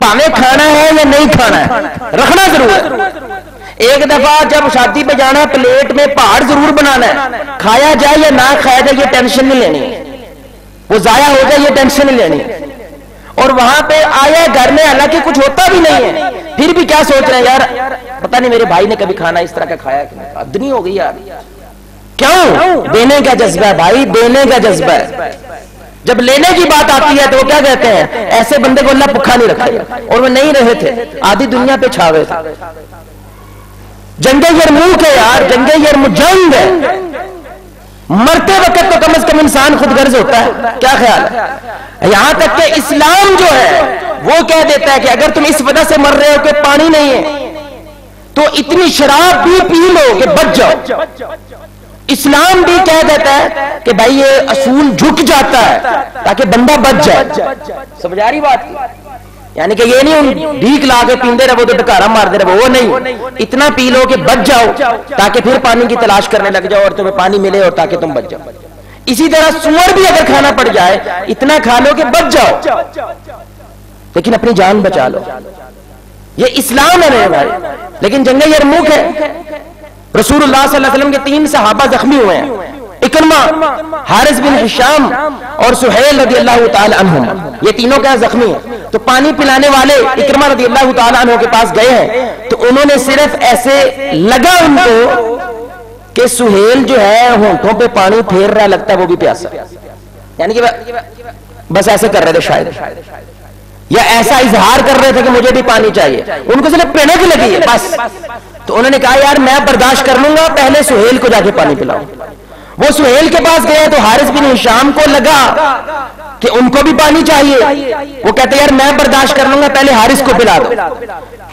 پاوے کھانا ہے یا نہیں کھانا ہے، رکھنا ضرور ہے. ایک دفعہ جب شادی پہ جانا ہے پلیٹ میں پہاڑ ضرور بنانا ہے، کھایا جائے یا نہ کھایا جائے یہ ٹینشن نہیں لینی، وہ ضائع ہو جائے یہ ٹینشن نہیں لینی. اور وہاں پہ آیا گھر میں حالانکہ کچھ ہوتا بھی نہیں ہے، پھر بھی کیا سوچ رہے ہیں یار پتہ نہیں میرے بھائی نے کبھی کھانا اس طرح کا کھایا کہ نہیں. حد نہیں ہو گئی یار. کیوں؟ دینے کا جذبہ ہے بھائی، دینے کا جذبہ ہے. جب لینے کی بات آتی ہے تو وہ کیا کہتے ہیں ایسے بندے کو اللہ بھوکا نہیں رکھے گا. اور وہ نہیں رہے تھے، آدھی دنیا پہ چھاوے تھے. جنگ یرموک ہے یار، جنگ یرموک جنگ ہے. مرتے وقت تو کم از کم انسان خود غرض ہوتا ہے. کیا خیال ہے؟ یہاں تک کہ اسلام جو ہے وہ کہہ دیتا ہے کہ اگر تم اس وجہ سے مر رہے ہو کہ پانی نہیں ہے تو اتنی شراب بھی پی لو کہ بچ جاؤ. اسلام بھی کہہ دیتا ہے کہ بھائی یہ اصول جھک جاتا ہے تاکہ بندہ بچ جائے. سمجھ آ رہی بات؟ یعنی کہ یہ نہیں بھیک لا کے پیندے رہو تو ڈکارا مار دے رہو، وہ نہیں. اتنا پی لو کہ بچ جاؤ تاکہ پھر پانی کی تلاش کرنے لگ جاؤ اور تمہیں پانی ملے اور تاکہ تم بچ جاؤ. اسی طرح سور بھی اگر کھانا پڑ جائے اتنا کھا لو کہ بچ جاؤ لیکن اپنی جان بچا لو. یہ اسلام ہے میرے بھائی. لیکن جنگ یرموک ہے، رسول اللہ صلی اللہ علیہ وسلم کے 3 صحابہ زخمی ہوئے ہیں، اکرمہ، حارث بن ہشام اور سہیل رضی اللہ تعالی عنہم. یہ تینوں کیا زخمی ہیں. تو پانی پلانے والے اکرمہ رضی اللہ تعالی عنہ کے پاس گئے ہیں تو انہوں نے صرف ایسے لگا ان کو کہ سہیل جو ہے ہونٹوں پہ پانی پھیر رہا، لگتا ہے وہ بھی پیاسا. یعنی کہ بس ایسے کر رہے تھے شاید، یا ایسا اظہار کر رہے تھے کہ مجھے بھی پانی چاہیے. ان کو صرف پینک لگی ہے بس. تو انہوں نے کہا یار میں برداشت کر لوں گا، پہلے سہیل کو جا کے پانی پلاؤ. وہ سہیل کے پاس گئے تو حارث بن ہشام کو لگا کہ ان کو بھی پانی چاہیے. وہ کہتے یار میں برداشت کر لوں گا، پہلے حارث کو پلا دو.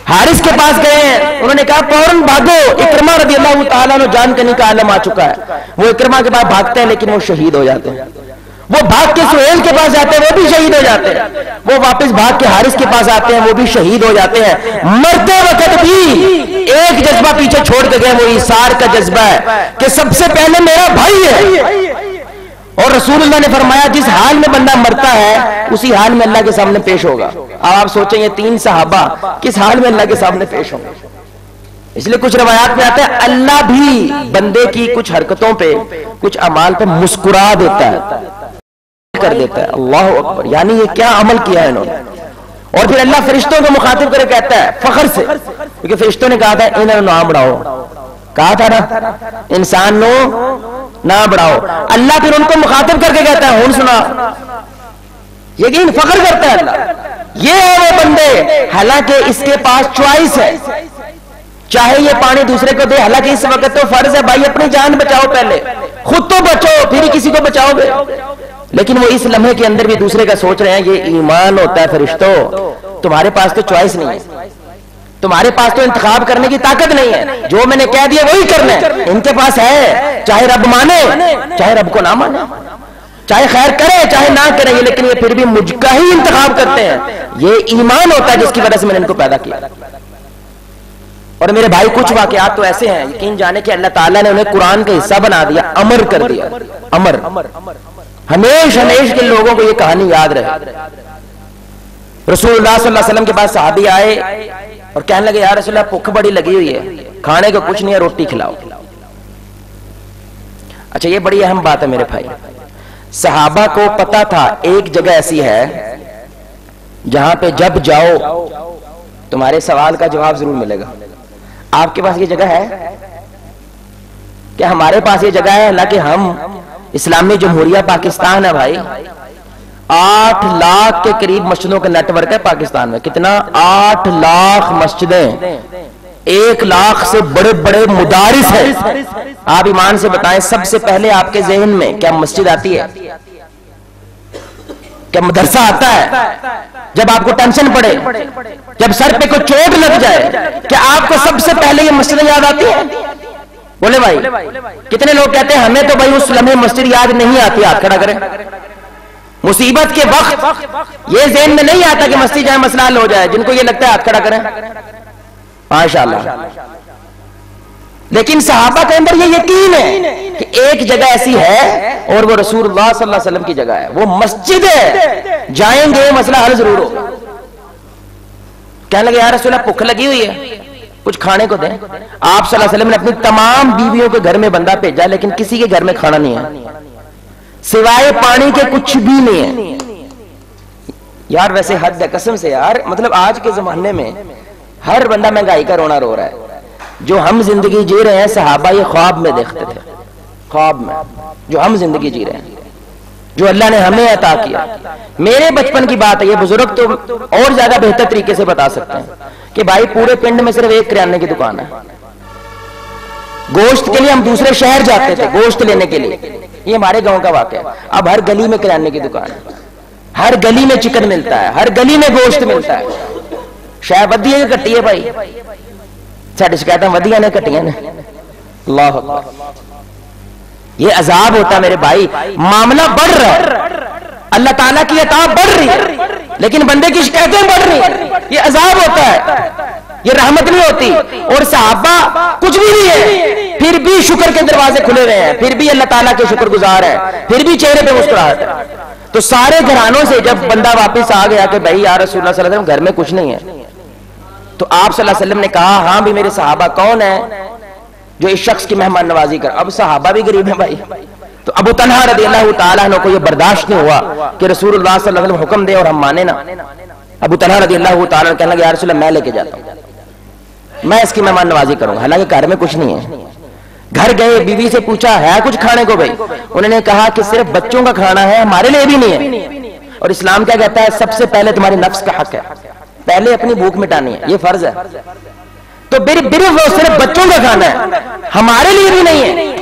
حارث کے پاس گئے ہیں، انہوں نے کہا فوراً بھاگو، اکرمہ رضی اللہ تعالیٰ عنہ جان کنی کا عالم آ چکا ہے. وہ اکرمہ کے پاس بھاگتے ہیں لیکن وہ شہید ہو جاتے ہیں. وہ بھاگ کے سہیل کے پاس جاتے ہیں، وہ بھی شہید ہو جاتے ہیں. وہ واپس بھاگ کے حارث کے پاس آتے ہیں، وہ بھی شہید ہو جاتے ہیں. مرتے وقت بھی ایک جذبہ پیچھے چھوڑ کے گئے، وہ ایثار کا جذبہ ہے کہ سب سے پہلے میرا بھائی ہے. اور رسول اللہ نے فرمایا جس حال میں بندہ مرتا ہے اسی حال میں اللہ کے سامنے پیش ہوگا. اب آپ سوچیں یہ 3 صحابہ کس حال میں اللہ کے سامنے پیش ہوں گے. اس لیے کچھ روایات میں آتا ہے اللہ بھی بندے کی کچھ حرکتوں پہ، کچھ اعمال پہ مسکرا دیتا ہے، کر دیتا ہے. اللہ اکبر. یعنی یہ کیا عمل کیا ہے انہوں نے. اور پھر اللہ فرشتوں کو مخاطب کرے کہتا ہے فخر سے، کیونکہ فرشتوں نے کہا تھا انہوں نے نام بڑھاؤ، کہا تھا نا انسان نو نہ بڑھاؤ. اللہ پھر ان کو مخاطب کر کے کہتا ہے ہون سنا. یقین فخر کرتا ہے اللہ. یہ ہے وہ بندے حالانکہ اس کے پاس چوائس ہے، چاہے یہ پانی دوسرے کو دے. حالانکہ اس وقت تو فرض ہے بھائی اپنی جان بچاؤ، پہلے خود تو بچو پھر ہی کسی کو بچاؤ گے. لیکن وہ اس لمحے کے اندر بھی دوسرے کا سوچ رہے ہیں. یہ ایمان ہوتا ہے فرشتوں. تمہارے پاس تو چوائس نہیں ہے، تمہارے پاس تو انتخاب کرنے کی طاقت نہیں ہے. جو میں نے کہہ دیا وہی کرنا ہے. ان کے پاس ہے، چاہے رب مانے چاہے رب کو نہ مانے، چاہے خیر کرے چاہے نہ کرے، لیکن یہ پھر بھی مجھ کا ہی انتخاب کرتے ہیں. یہ ایمان ہوتا ہے جس کی وجہ سے میں نے ان کو پیدا کیا. اور میرے بھائی کچھ واقعات تو ایسے ہیں یقین جانے کہ اللہ تعالیٰ نے انہیں قرآن کا حصہ بنا دیا، امر کر دیا. امر ہمیشہ کے لوگوں کو یہ کہانی یاد رہے. رسول اللہ صلی اللہ علیہ وسلم کے پاس صحابی آئے اور کہنے لگے یا رسول اللہ بھوک بڑی لگی ہوئی ہے، کھانے کو کچھ نہیں ہے، روٹی کھلاؤ. اچھا یہ بڑی اہم بات ہے میرے بھائی. صحابہ کو پتا تھا ایک جگہ ایسی ہے جہاں پہ جب جاؤ تمہارے سوال کا جواب ضرور ملے گا. آپ کے پاس یہ جگہ ہے کیا؟ ہمارے پاس یہ جگہ ہے. حالانکہ ہم اسلامی جمہوریہ پاکستان ہے بھائی، 8 لاکھ کے قریب مسجدوں کا نیٹ ورک ہے پاکستان میں. کتنا؟ 8 لاکھ مسجدیں، 1 لاکھ سے بڑے بڑے مدارس ہیں. آپ ایمان سے بتائیں سب سے پہلے آپ کے ذہن میں کیا مسجد آتی ہے؟ کیا مدرسہ آتا ہے؟ جب آپ کو ٹینشن پڑے، جب سر پہ کوئی چوٹ لگ جائے، کیا آپ کو سب سے پہلے یہ مسجد یاد آتی ہے؟ بولے بھائی. کتنے لوگ کہتے ہیں ہمیں تو بھائی اس لمحے مسجد یاد نہیں آتی؟ ہاتھ کھڑا کریں. مصیبت کے وقت یہ ذہن میں نہیں آتا کہ مسجد جائے مسئلہ حل ہو جائے. جن کو یہ لگتا ہے ہاتھ کھڑا کریں ماشاءاللہ. لیکن صحابہ کے اندر یہ یقین ہے کہ ایک جگہ ایسی ہے اور وہ رسول اللہ صلی اللہ علیہ وسلم کی جگہ ہے, وہ مسجد ہے, جائیں گے مسئلہ حل ضرور ہو. کہنے لگے یا رسول اللہ بھوک لگی ہوئی ہے, کچھ کھانے کو دیں. آپ صلی اللہ علیہ وسلم نے اپنی تمام بیویوں کے گھر میں بندہ بھیجا, لیکن کسی کے گھر میں کھانا نہیں ہے سوائے پانی کے, کچھ بھی نہیں ہے. یار ویسے حد ہے قسم سے یار, مطلب آج کے زمانے میں ہر بندہ مہنگائی کا رونا رو رہا ہے. جو ہم زندگی جی رہے ہیں صحابہ یہ خواب میں دیکھتے تھے, خواب میں جو ہم زندگی جی رہے ہیں, جو اللہ نے ہمیں عطا کیا. میرے بچپن کی بات ہے, یہ بزرگ تو اور زیادہ بہتر طریقے سے بتا سکتے ہیں کہ بھائی پورے پنڈ میں صرف ایک کرانے کی دکان ہے. گوشت کے لیے ہم دوسرے شہر جاتے تھے گوشت لینے کے لیے, یہ ہمارے گاؤں کا واقعہ ہے. اب ہر گلی میں کرانے کی دکان ہے, ہر گلی میں چکن ملتا ہے, ہر گلی میں گوشت ملتا ہے. شاید ودی ہے کہ کٹی ہے بھائی, ساڈی شکایت ودیاں نے کٹیاں نے. اللہ اکبر. یہ عذاب ہوتا ہے میرے بھائی, معاملہ بڑھ رہا ہے, اللہ تعالیٰ کی عطا بڑھ رہی ہے لیکن بندے کی شکایتیں بڑھ رہی ہیں. یہ عذاب ہوتا ہے, یہ رحمت نہیں ہوتی. اور صحابہ کچھ بھی نہیں ہے پھر بھی شکر کے دروازے کھلے ہوئے ہیں, پھر بھی اللہ تعالیٰ کے شکر گزار ہے, پھر بھی چہرے پہ مسکراہٹ ہے. تو سارے گھرانوں سے جب بندہ واپس آ گیا کہ بھائی یا رسول اللہ صلی اللہ علیہ وسلم گھر میں کچھ نہیں ہے, تو آپ صلی اللہ علیہ وسلم نے کہا ہاں بھی میرے صحابہ کون ہیں جو اس شخص کی مہمان نوازی کر. اب صحابہ بھی غریب ہیں بھائی. تو ابو طلحہ رضی اللہ تعالیٰ عنہ کو یہ برداشت نہیں ہوا کہ رسول اللہ صلی اللہ علیہ وسلم حکم دے اور ہم مانے نا. ابو طلحہ رضی اللہ تعالیٰ عنہ کہنے لگے یا رسول اللہ میں لے کے جاتا ہوں, میں اس کی مہمان نوازی کروں گا, حالانکہ گھر میں کچھ نہیں ہے. گھر گئے, بیوی سے پوچھا ہے کچھ کھانے کو بھائی, انہوں نے کہا کہ صرف بچوں کا کھانا ہے, ہمارے لیے بھی نہیں ہے. اور اسلام کیا کہتا ہے, سب سے پہلے تمہاری نفس کا حق ہے, پہلے اپنی بھوک مٹانی ہے, یہ فرض ہے. تو صرف وہ صرف بچوں کا کھانا ہے, ہمارے لیے بھی نہیں ہے.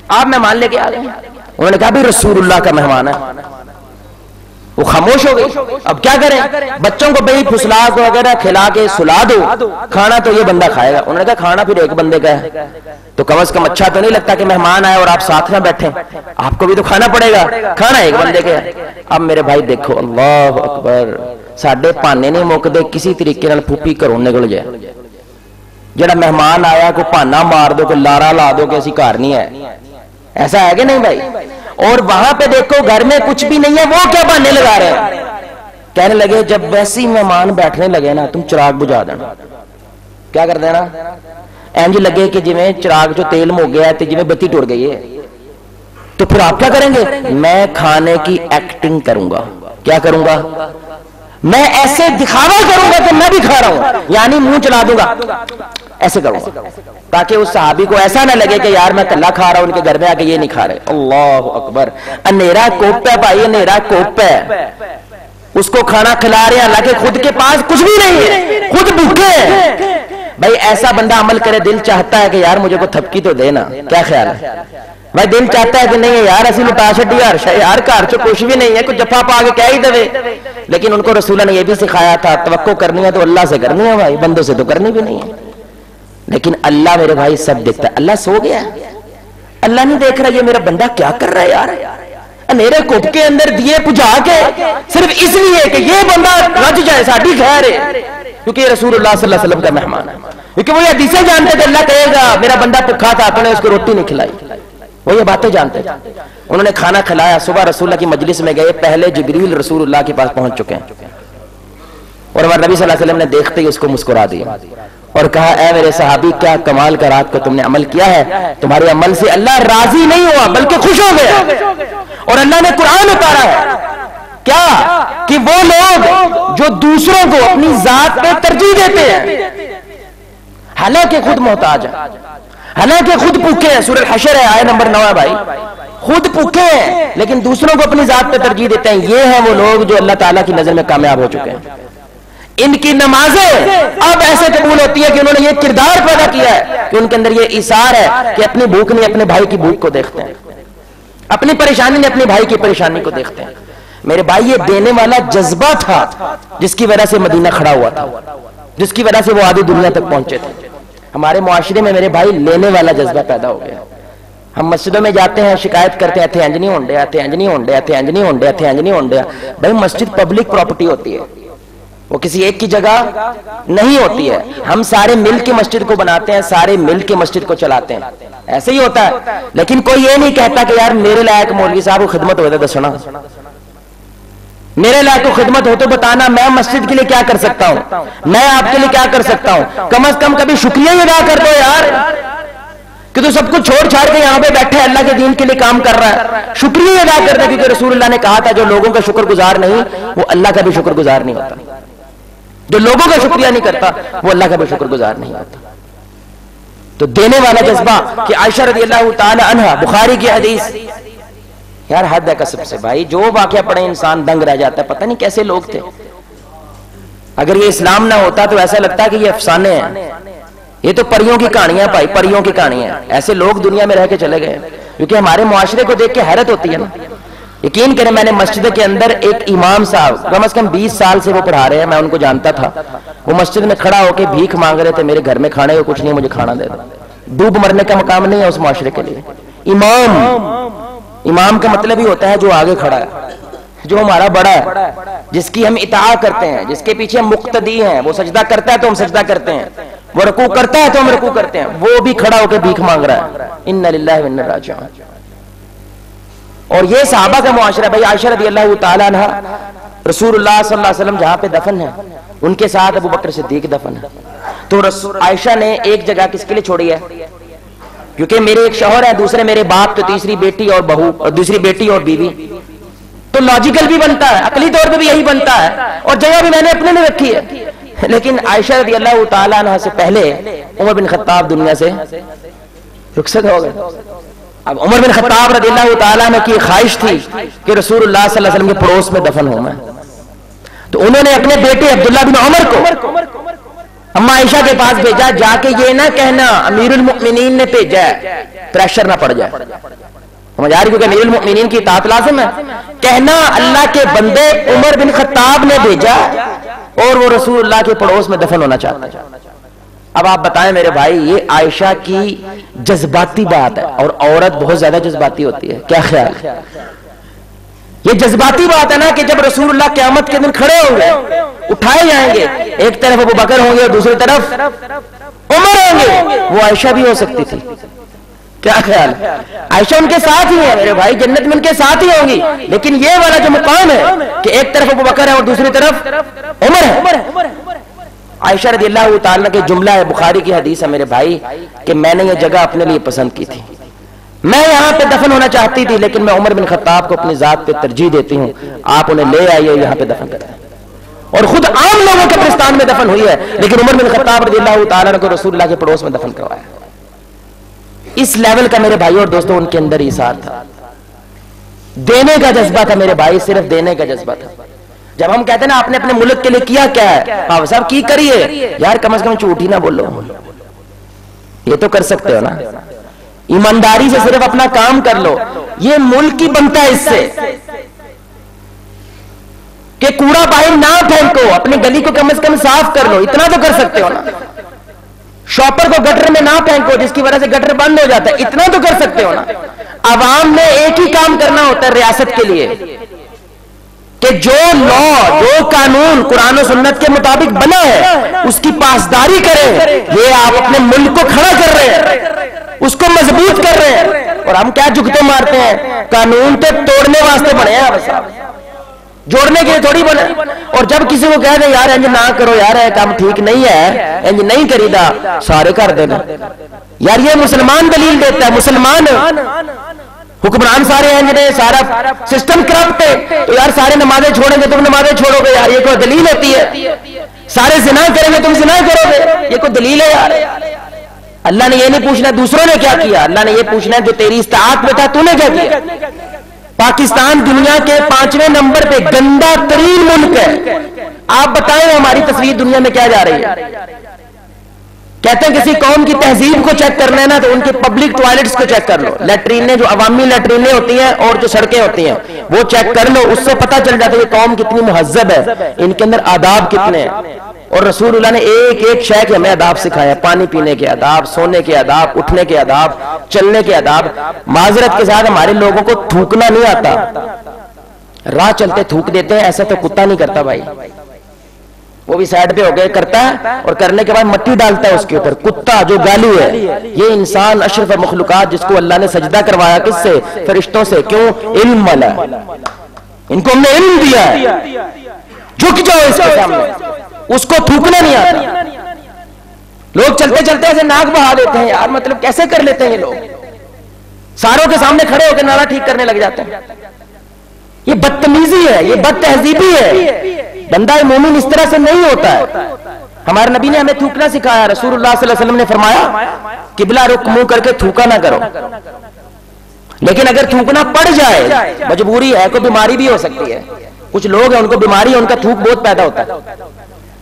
آپ مہمان لے کے آ گئے, انہوں نے کہا بھی رسول اللہ کا مہمان ہے. وہ خاموش ہو گئی. اب کیا کریں, بچوں کو بھائی پھسلا کو وغیرہ کھلا کے سلا دو, کھانا تو یہ بندہ کھائے گا. انہوں نے کہا کھانا پھر ایک بندے کا ہے, تو کم از کم اچھا تو نہیں لگتا کہ مہمان آئے اور آپ ساتھ نہ بیٹھیں, آپ کو بھی تو کھانا پڑے گا, کھانا ایک بندے کا ہے. اب میرے بھائی دیکھو, اللہ اکبر, ساڈے پانے نہیں مکدے, کسی طریقے نال پھوپھی گھروں نکل جائے. جڑا مہمان آیا کو پانا مار دو, کو لارا لا دو کہ اسی گھر نہیں ہے, ایسا ہے کہ نہیں بھائی. اور وہاں پہ دیکھو گھر میں کچھ بھی نہیں ہے, وہ کیا بہانے لگا رہے ہیں. کہنے لگے جب ویسے مہمان بیٹھنے لگے نا تم چراغ بجھا دینا. کیا کر دینا, اینج لگے کہ جی میں چراغ جو تیل میں ہو گیا ہے, جی میں بتی ٹوٹ گئی ہے. تو پھر آپ کیا کریں گے, میں کھانے کی ایکٹنگ کروں گا. کیا کروں گا, میں ایسے دکھاوا کروں گا کہ میں بھی کھا رہا ہوں, یعنی منہ چلا دوں گا, ایسے کروں گا تاکہ اس صحابی کو ایسا نہ لگے کہ یار میں کلا کھا رہا ہوں, ان کے گھر میں آ کے یہ نہیں کھا رہے. اللہ اکبر. اندھیرا کوپ ہے بھائی, اندھیرا کوپ ہے. اس کو کھانا کھلا رہے ہیں حالانکہ خود کے پاس کچھ بھی نہیں ہے, خود بھوکے ہیں. بھائی ایسا بندہ عمل کرے, دل چاہتا ہے کہ یار مجھے کو تھپکی تو دینا, کیا خیال ہے بھائی. دل چاہتا ہے کہ نہیں یار اسی لٹا چھڈی یار گھر چ کچھ بھی نہیں ہے, کچھ جفا پا کے کہہ ہی دے. لیکن ان کو رسول نے یہ بھی سکھایا تھا توقع کرنی ہے تو اللہ سے کرنی ہے بھائی, بندوں سے تو کرنی بھی نہیں ہے. لیکن اللہ میرے بھائی سب دیکھتا ہے. اللہ سو گیا, اللہ نہیں دیکھ رہا یہ میرا بندہ کیا کر رہا ہے یار. اندھیرے کوپ کے اندر دیے بجھا کے صرف اس لیے کہ یہ بندہ رج جائے, ساڈی خیر ہے, کیونکہ یہ رسول اللہ صلی اللہ علیہ وسلم کا مہمان ہے. کیونکہ وہ یہ حدیثیں جانتے تھے اللہ کہے گا میرا بندہ بھوکا تھا تو نے اس کو روٹی نہیں کھلائی, وہ یہ باتیں جانتے تھے. انہوں نے کھانا کھلایا. صبح رسول اللہ کی مجلس میں گئے, پہلے جبریل رسول اللہ کے پاس پہنچ چکے ہیں, اور ہمارے نبی صلی اللہ علیہ وسلم نے دیکھتے ہی اس کو مسکرا دیا اور کہا اے میرے صحابی کیا کمال کا رات کو تم نے عمل کیا ہے, تمہارے عمل سے اللہ راضی نہیں ہوا بلکہ خوش ہو گیا. اور اللہ نے قرآن اتارا ہے کیا کہ وہ لوگ جو دوسروں کو اپنی ذات پہ ترجیح دیتے ہیں حالانکہ خود محتاج ہیں, حالانکہ خود بھوکے ہیں. سورہ الحشر ہے آیت نمبر 9 ہے بھائی. خود بھوکے ہیں لیکن دوسروں کو اپنی ذات پہ ترجیح دیتے ہیں. یہ ہیں وہ لوگ جو اللہ تعالیٰ کی نظر میں کامیاب ہو چکے ہیں. ان کی نمازیں اب ایسے قبول ہوتی ہے کہ انہوں نے یہ کردار پیدا کیا ہے کہ ان کے اندر یہ ایثار ہے کہ اپنی بھوک نہیں اپنے بھائی کی بھوک کو دیکھتے ہیں, اپنی پریشانی نہیں اپنے بھائی کی پریشانی کو دیکھتے ہیں. میرے بھائی یہ دینے والا جذبہ تھا جس کی وجہ سے مدینہ کھڑا ہوا تھا, جس کی وجہ سے وہ آدھی دنیا تک پہنچے تھے. ہمارے معاشرے میں میرے بھائی لینے والا جذبہ پیدا ہو گیا. ہم مسجدوں میں جاتے ہیں شکایت کرتے ہیں ایتھے انج نہیں ہونڈے ایتھے انج نہیں ہونڈے ایتھے انج نہیں ہونڈے ایتھے انج نہیں ہونڈے. بھائی مسجد پبلک پراپرٹی ہوتی ہے, وہ کسی ایک کی جگہ نہیں ہوتی ہے. ہم سارے مل کے مسجد کو بناتے ہیں, سارے مل کے مسجد کو چلاتے ہیں, ایسے ہی ہوتا ہے. لیکن کوئی یہ نہیں کہتا کہ یار میرے لائق مولوی صاحب کو خدمت ہوئے تو دسنا, میرے لائق کو خدمت ہو تو بتانا, میں مسجد کے لیے کیا کر سکتا ہوں, میں آپ کے لیے کیا کر سکتا ہوں. کم از کم کبھی شکریہ ہی ادا کر دو یار کہ تو سب کچھ چھوڑ چھاڑ کے یہاں پہ بیٹھے اللہ کے دین کے لیے کام کر رہا ہے. شکریہ ہی ادا کر دے, کیونکہ رسول اللہ نے کہا تھا جو لوگوں کا شکر گزار نہیں وہ اللہ کا بھی شکر گزار نہیں ہوتا. جو لوگوں کا شکریہ نہیں کرتا وہ اللہ کا بھی شکر گزار نہیں ہوتا. تو دینے والا جذبہ کہ عائشہ رضی اللہ تعالی عنہا, بخاری کی حدیث, یار حد ہے قسم سے بھائی, جو واقعہ پڑھے انسان دنگ رہ جاتا ہے. پتہ نہیں کیسے لوگ تھے. اگر یہ اسلام نہ ہوتا تو ایسا لگتا ہے کہ یہ افسانے ہیں, یہ تو پریوں کی کہانیاں بھائی, پریوں کی کہانیاں. ایسے لوگ دنیا میں رہ کے چلے گئے, کیونکہ ہمارے معاشرے کو دیکھ کے حیرت ہوتی ہے نا. یقین کریں میں نے مسجد کے اندر ایک امام صاحب کم از کم 20 سال سے وہ پڑھا رہے ہیں, میں ان کو جانتا تھا. وہ مسجد میں کھڑا ہو کے بھیک مانگ رہے تھے, میرے گھر میں کھانے کو کچھ نہیں, مجھے کھانا دے دو. ڈوب مرنے کا مقام نہیں ہے اس معاشرے کے لیے. امام کا مطلب ہی ہوتا ہے جو آگے کھڑا ہے, جو ہمارا بڑا ہے, جس کی ہم اطاعت کرتے ہیں, جس کے پیچھے ہم مقتدی ہیں. وہ سجدہ کرتا ہے تو ہم سجدہ کرتے ہیں, وہ رکوع کرتا ہے تو ہم رکوع کرتے ہیں. وہ بھی کھڑا ہو کے بھیک مانگ رہا ہے. انا للہ و انا الیہ راجعون. اور یہ صحابہ کا معاشرہ. بھائی عائشہ رضی اللہ تعالیٰ عنہ رسول اللہ صلی اللہ علیہ وسلم جہاں پہ دفن ہے ان کے ساتھ ابو بکر صدیق دفن ہے. تو عائشہ نے ایک جگہ کس کے لیے چھوڑی ہے, کیونکہ میرے ایک شوہر ہے, دوسرے میرے باپ, تو تیسری بیٹی اور بہو, اور دوسری بیٹی اور بیوی. تو لاجیکل بھی بنتا ہے, عقلی طور پہ بھی یہی بنتا ہے, اور جگہ بھی میں نے اپنے لیے رکھی ہے. لیکن عائشہ رضی اللہ تعالیٰ عنہ سے پہلے عمر بن خطاب دنیا سے رخصت ہو گئے. اب عمر بن خطاب رضی اللہ تعالیٰ عنہ کی خواہش تھی کہ رسول اللہ صلی اللہ علیہ وسلم کے پڑوس میں دفن ہوں میں. تو انہوں نے اپنے بیٹے عبداللہ بن عمر کو اما عائشہ کے پاس بھیجا, جا کے یہ نہ کہنا امیر المؤمنین نے بھیجا ہے, پریشر نہ پڑ جائے. سمجھ آ رہی, کیونکہ امیر المؤمنین کی اطاعت لازم ہے. کہنا اللہ کے بندے عمر بن خطاب نے بھیجا اور وہ رسول اللہ کے پڑوس میں دفن ہونا چاہتا ہے. اب آپ بتائیں میرے بھائی, یہ عائشہ کی جذباتی بات ہے, اور عورت بہت زیادہ جذباتی ہوتی ہے, کیا خیال ہے؟ یہ جذباتی بات ہے نا کہ جب رسول اللہ قیامت کے دن کھڑے ہوں گے, اٹھائے جائیں گے, ایک طرف ابو بکر ہوں گے اور دوسری طرف عمر ہوں گے. وہ عائشہ بھی ہو سکتی تھی, کیا خیال ہے؟ عائشہ ان کے ساتھ ہی ہے میرے بھائی, جنت میں ان کے ساتھ ہی ہوں گی. لیکن یہ والا جو مقام ہے کہ ایک طرف ابو بکر ہے اور دوسری طرف عمر ہے. عائشہ رضی اللہ تعالیٰ کے جملہ ہے, بخاری کی حدیث ہے میرے بھائی, کہ میں نے یہ جگہ اپنے لیے پسند کی تھی. میں یہاں پہ دفن ہونا چاہتی تھی, لیکن میں عمر بن خطاب کو اپنی ذات پہ ترجیح دیتی ہوں, آپ انہیں لے آئیے یہاں پہ دفن کریں. اور خود عام لوگوں کے قبرستان میں دفن ہوئی ہے, لیکن عمر بن خطاب رضی اللہ تعالیٰ کو رسول اللہ کے پڑوس میں دفن کروایا. اس لیول کا میرے بھائی اور دوستوں ان کے اندر ایثار تھا, دینے کا جذبہ تھا میرے بھائی, صرف دینے کا جذبہ تھا. جب ہم کہتے ہیں نا آپ نے اپنے ملک کے لیے کیا کیا ہے, آپ صاحب کی کریے, یار کم از کم جھوٹ ہی نہ بولو, یہ تو کر سکتے ہو نا. ایمانداری سے صرف اپنا کام کر لو, یہ ملک ہی بنتا ہے اس سے. کہ کوڑا باہر نہ پھینکو, اپنی گلی کو کم از کم صاف کر لو, اتنا تو کر سکتے ہو نا. شاپر کو گٹر میں نہ پھینکو جس کی وجہ سے گٹر بند ہو جاتا ہے, اتنا تو کر سکتے ہو نا. عوام نے ایک ہی کام کرنا ہوتا ہے ریاست کے لیے, کہ جو لا, جو قانون قرآن و سنت کے مطابق بنا ہے اس کی پاسداری کریں. یہ آپ اپنے ملک کو کھڑا کر رہے ہیں, اس کو مضبوط کر رہے ہیں. اور ہم کیا جھکتے مارتے ہیں, قانون تو توڑنے واسطے بنے ہیں بس, جوڑنے کے لیے تھوڑی بنے. اور جب کسی کو کہہ دیں یار انج نہ کرو, یار ہے کام ٹھیک نہیں ہے, انج نہیں کریدا, سارے کر دینا. یار یہ مسلمان دلیل دیتا ہے, مسلمان حکمران سارے ہیں جنہیں سارا سسٹم کرپٹ ہے, تو یار سارے نمازیں چھوڑیں گے تم نمازیں چھوڑو گے, یار یہ کوئی دلیل ہوتی ہے؟ سارے زنا کریں گے تم زنا کرو گے, یہ کوئی دلیل ہے یار؟ اللہ نے یہ نہیں پوچھنا دوسروں نے کیا کیا, اللہ نے یہ پوچھنا جو تیری استطاعت میں تھا تو نے کیا کیا. پاکستان دنیا کے 5ویں نمبر پہ گندا ترین ملک ہے. آپ بتائیں ہماری تصویر دنیا میں کیا جا رہی ہے؟ کہتے ہیں کسی قوم کی تہذیب کو چیک کرنا ہے نا تو ان کے پبلک ٹوائلٹس کو چیک کر لو. لیٹرینیں جو عوامی لیٹرینیں ہوتی ہیں اور جو سڑکیں ہوتی ہیں وہ چیک کر لو, اس سے پتہ چل جاتا ہے یہ قوم کتنی مہذب ہے, ان کے اندر آداب کتنے ہیں. اور رسول اللہ نے ایک ایک شے کے ہمیں آداب سکھایا، پانی پینے کے آداب، سونے کے آداب، اٹھنے کے آداب، چلنے کے آداب۔ معذرت کے ساتھ ہمارے لوگوں کو تھوکنا نہیں آتا، راہ چلتے تھوک دیتے ہیں، ایسا تو کتا نہیں کرتا بھائی، وہ بھی سائڈ پہ ہو گئے کرتا ہے اور کرنے کے بعد مٹی ڈالتا ہے اس کے اوپر۔ کتا جو گالی ہے، یہ انسان اشرف مخلوقات جس کو اللہ نے سجدہ کروایا کس سے؟ فرشتوں سے۔ کیوں؟ علم والا، ان کو ہم نے علم دیا ہے، جھک جاؤ اس کے سامنے، اس کو تھوکنا نہیں آتا۔ لوگ چلتے چلتے ایسے ناک بہا دیتے ہیں، یار مطلب کیسے کر لیتے ہیں یہ لوگ؟ ساروں کے سامنے کھڑے ہو کے نعرہ ٹھیک کرنے لگ جاتے ہیں۔ یہ بدتمیزی ہے، یہ بد تہذیبی ہے۔ بندہ مومن اس طرح سے نہیں ہوتا ہے۔ ہمارے نبی نے ہمیں تھوکنا سکھایا، رسول اللہ صلی اللہ علیہ وسلم نے فرمایا قبلہ رخ منہ کر کے تھوکا نہ کرو، لیکن اگر تھوکنا پڑ جائے، مجبوری ہے، کوئی بیماری بھی ہو سکتی ہے، کچھ لوگ ہیں ان کو بیماری ہے، ان کا تھوک بہت پیدا ہوتا ہے،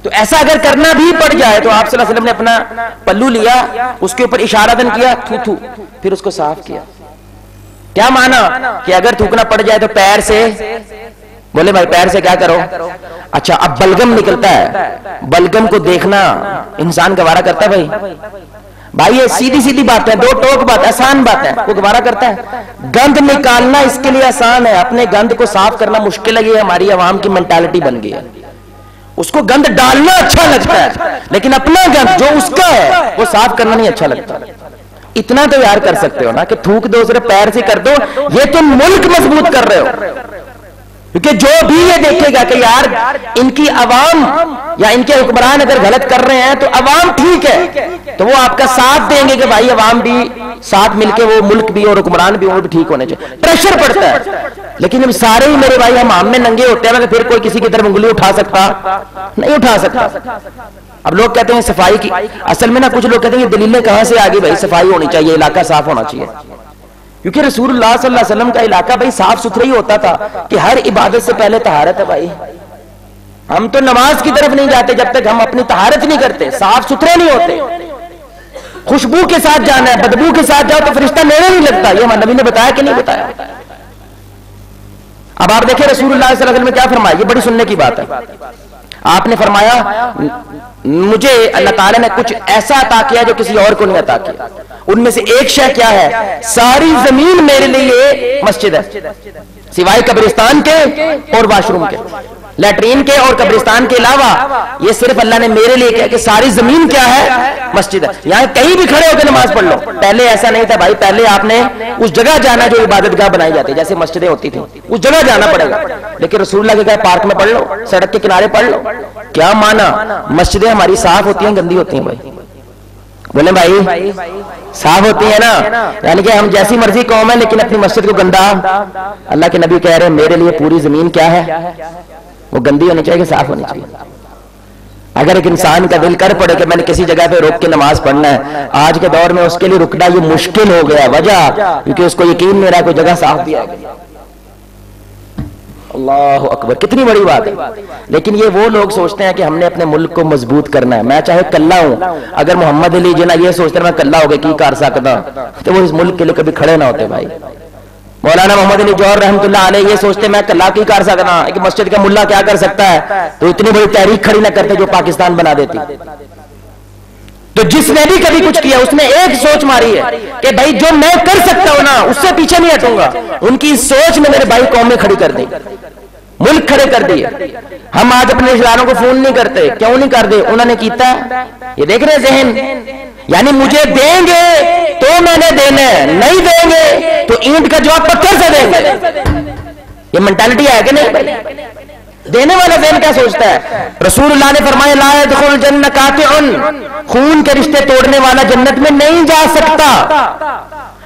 تو ایسا اگر کرنا بھی پڑ جائے تو آپ صلی اللہ علیہ وسلم نے اپنا پلو لیا، اس کے اوپر اشارتاً کیا تھو تھو، پھر اس کو صاف کیا۔ کیا معنی کہ اگر تھوکنا پڑ جائے تو پیر سے، بولے بھائی پیر سے کیا کرو؟ اچھا اب بلگم نکلتا ہے، بلگم کو دیکھنا انسان گوارا کرتا ہے بھائی یہ سیدھی سیدھی بات ہے، دو ٹوک بات، آسان بات ہے، وہ گوارا کرتا ہے؟ گند نکالنا اس کے لیے آسان ہے، اپنے گند کو صاف کرنا مشکل ہے، یہ ہماری عوام کی مینٹالٹی بن گئی ہے۔ اس کو گند ڈالنا اچھا لگتا ہے، لیکن اپنا گند جو اس کا ہے وہ صاف کرنا نہیں اچھا لگتا۔ اتنا تو یار کر سکتے ہو نا کہ تھوک دو، صرف پیر سے کر دو، یہ تم ملک مضبوط کر رہے ہو۔ کیونکہ جو بھی یہ دیکھے گا کہ یار ان کی عوام یا ان کے حکمران اگر غلط کر رہے ہیں تو عوام ٹھیک ہے، تو وہ آپ کا ساتھ دیں گے کہ بھائی عوام بھی ساتھ مل کے، وہ ملک بھی اور حکمران بھی وہ بھی ٹھیک ہونے چاہیے۔ پریشر پڑتا ہے، لیکن ہم سارے ہی میرے بھائی ہم میں ننگے ہوتے ہیں، پھر کوئی کسی کی طرف انگلی اٹھا سکتا نہیں، اٹھا سکتا۔ اب لوگ کہتے ہیں صفائی کی، اصل میں نا کچھ لوگ کہتے ہیں یہ دلیلیں کہاں سے آگئی بھائی صفائی ہونی چاہیے، علاقہ صاف ہونا چاہیے، کیونکہ رسول اللہ صلی اللہ علیہ وسلم کا علاقہ بھائی صاف ستھرا ہی ہوتا تھا کہ ہر عبادت سے پہلے طہارت ہے بھائی۔ ہم تو نماز کی طرف نہیں جاتے جب تک ہم اپنی طہارت نہیں کرتے، صاف ستھرے نہیں ہوتے۔ خوشبو کے ساتھ جانا ہے، بدبو کے ساتھ جاؤ تو فرشتہ نیڑے نہیں لگتا، یہ ہمارے نبی نے بتایا کہ نہیں بتایا؟ اب آپ دیکھیں رسول اللہ صلی اللہ علیہ وسلم نے کیا فرمایا، یہ بڑی سننے کی بات ہے۔ آپ نے فرمایا مجھے اللہ تعالیٰ نے کچھ ایسا عطا کیا جو کسی اور کو نہیں عطا کیا، ان میں سے ایک شے کیا ہے؟ ساری زمین میرے لیے مسجد ہے، سوائے قبرستان کے اور واش روم کے، لیٹرین کے اور قبرستان کے علاوہ یہ صرف اللہ نے میرے لیے کیا کہ ساری زمین کیا ہے؟ مسجد ہے۔ یہاں کہیں بھی کھڑے ہو کے نماز پڑھ لو، پہلے ایسا نہیں تھا بھائی، پہلے آپ نے اس جگہ جانا جو عبادت گاہ بنائی جاتی جیسے مسجدیں ہوتی تھیں، اس جگہ جانا پڑے گا، لیکن رسول اللہ کے کہا پارک میں پڑھ لو، سڑک کے کنارے پڑھ لو۔ کیا معنی؟ مسجدیں ہماری صاف ہوتی ہیں گندی ہوتی ہیں بھائی؟ بولیں بھائی صاف ہوتی ہے نا، یعنی کہ ہم جیسی مرضی قوم ہے لیکن اپنی مسجد کو گندا، اللہ کے نبی کہہ رہے ہیں میرے لیے پوری زمین کیا ہے؟ وہ گندی ہونی چاہیے کہ صاف ہونی چاہیے؟ اگر ایک انسان کا دل کر پڑے کہ میں نے کسی جگہ پہ رک کے نماز پڑھنا ہے، آج کے دور میں اس کے لیے رکنا یہ مشکل ہو گیا، وجہ کیونکہ اس کو یقین نہیں رہا کوئی جگہ صاف بھی آئے گا۔ اللہ اکبر، کتنی بڑی بات ہے۔ لیکن یہ وہ لوگ سوچتے ہیں کہ ہم نے اپنے ملک کو مضبوط کرنا ہے، میں چاہے کلا ہوں، اگر محمد علی جنہ یہ سوچتے ہیں میں کلا ہو گیا کی کر سکتا تو وہ اس ملک کے لیے کبھی کھڑے نہ ہوتے بھائی۔ مولانا محمد علی جوہر رحمۃ اللہ علیہ یہ سوچتے میں کلا کی کر سکتا، ایک مسجد کا ملا کیا کر سکتا ہے، تو اتنی بڑی تحریک کھڑی نہ کرتے جو پاکستان بنا دیتی۔ تو جس نے بھی کبھی کچھ کیا اس نے ایک سوچ ماری ہے کہ بھائی جو میں کر سکتا ہوں نا اس سے پیچھے نہیں ہٹوں گا۔ ان کی سوچ نے میرے بھائی قوم میں کھڑی کر دی، ملک کھڑے کر دیے۔ ہم آج اپنے رشتہ داروں کو فون نہیں کرتے، کیوں نہیں کرتے؟ انہوں نے کیتا ہے، یہ دیکھ رہے ذہن، یعنی مجھے دیں گے تو میں نے دینا ہے، نہیں دیں گے تو اینٹ کا جواب پتھر سے دیں گے۔ یہ مینٹالٹی ہے کہ نہیں؟ دینے والا ذہن کیا سوچتا ہے؟ رسول اللہ نے فرمایا لا يدخل الجنہ قاطع، خون کے رشتے توڑنے والا جنت میں نہیں جا سکتا۔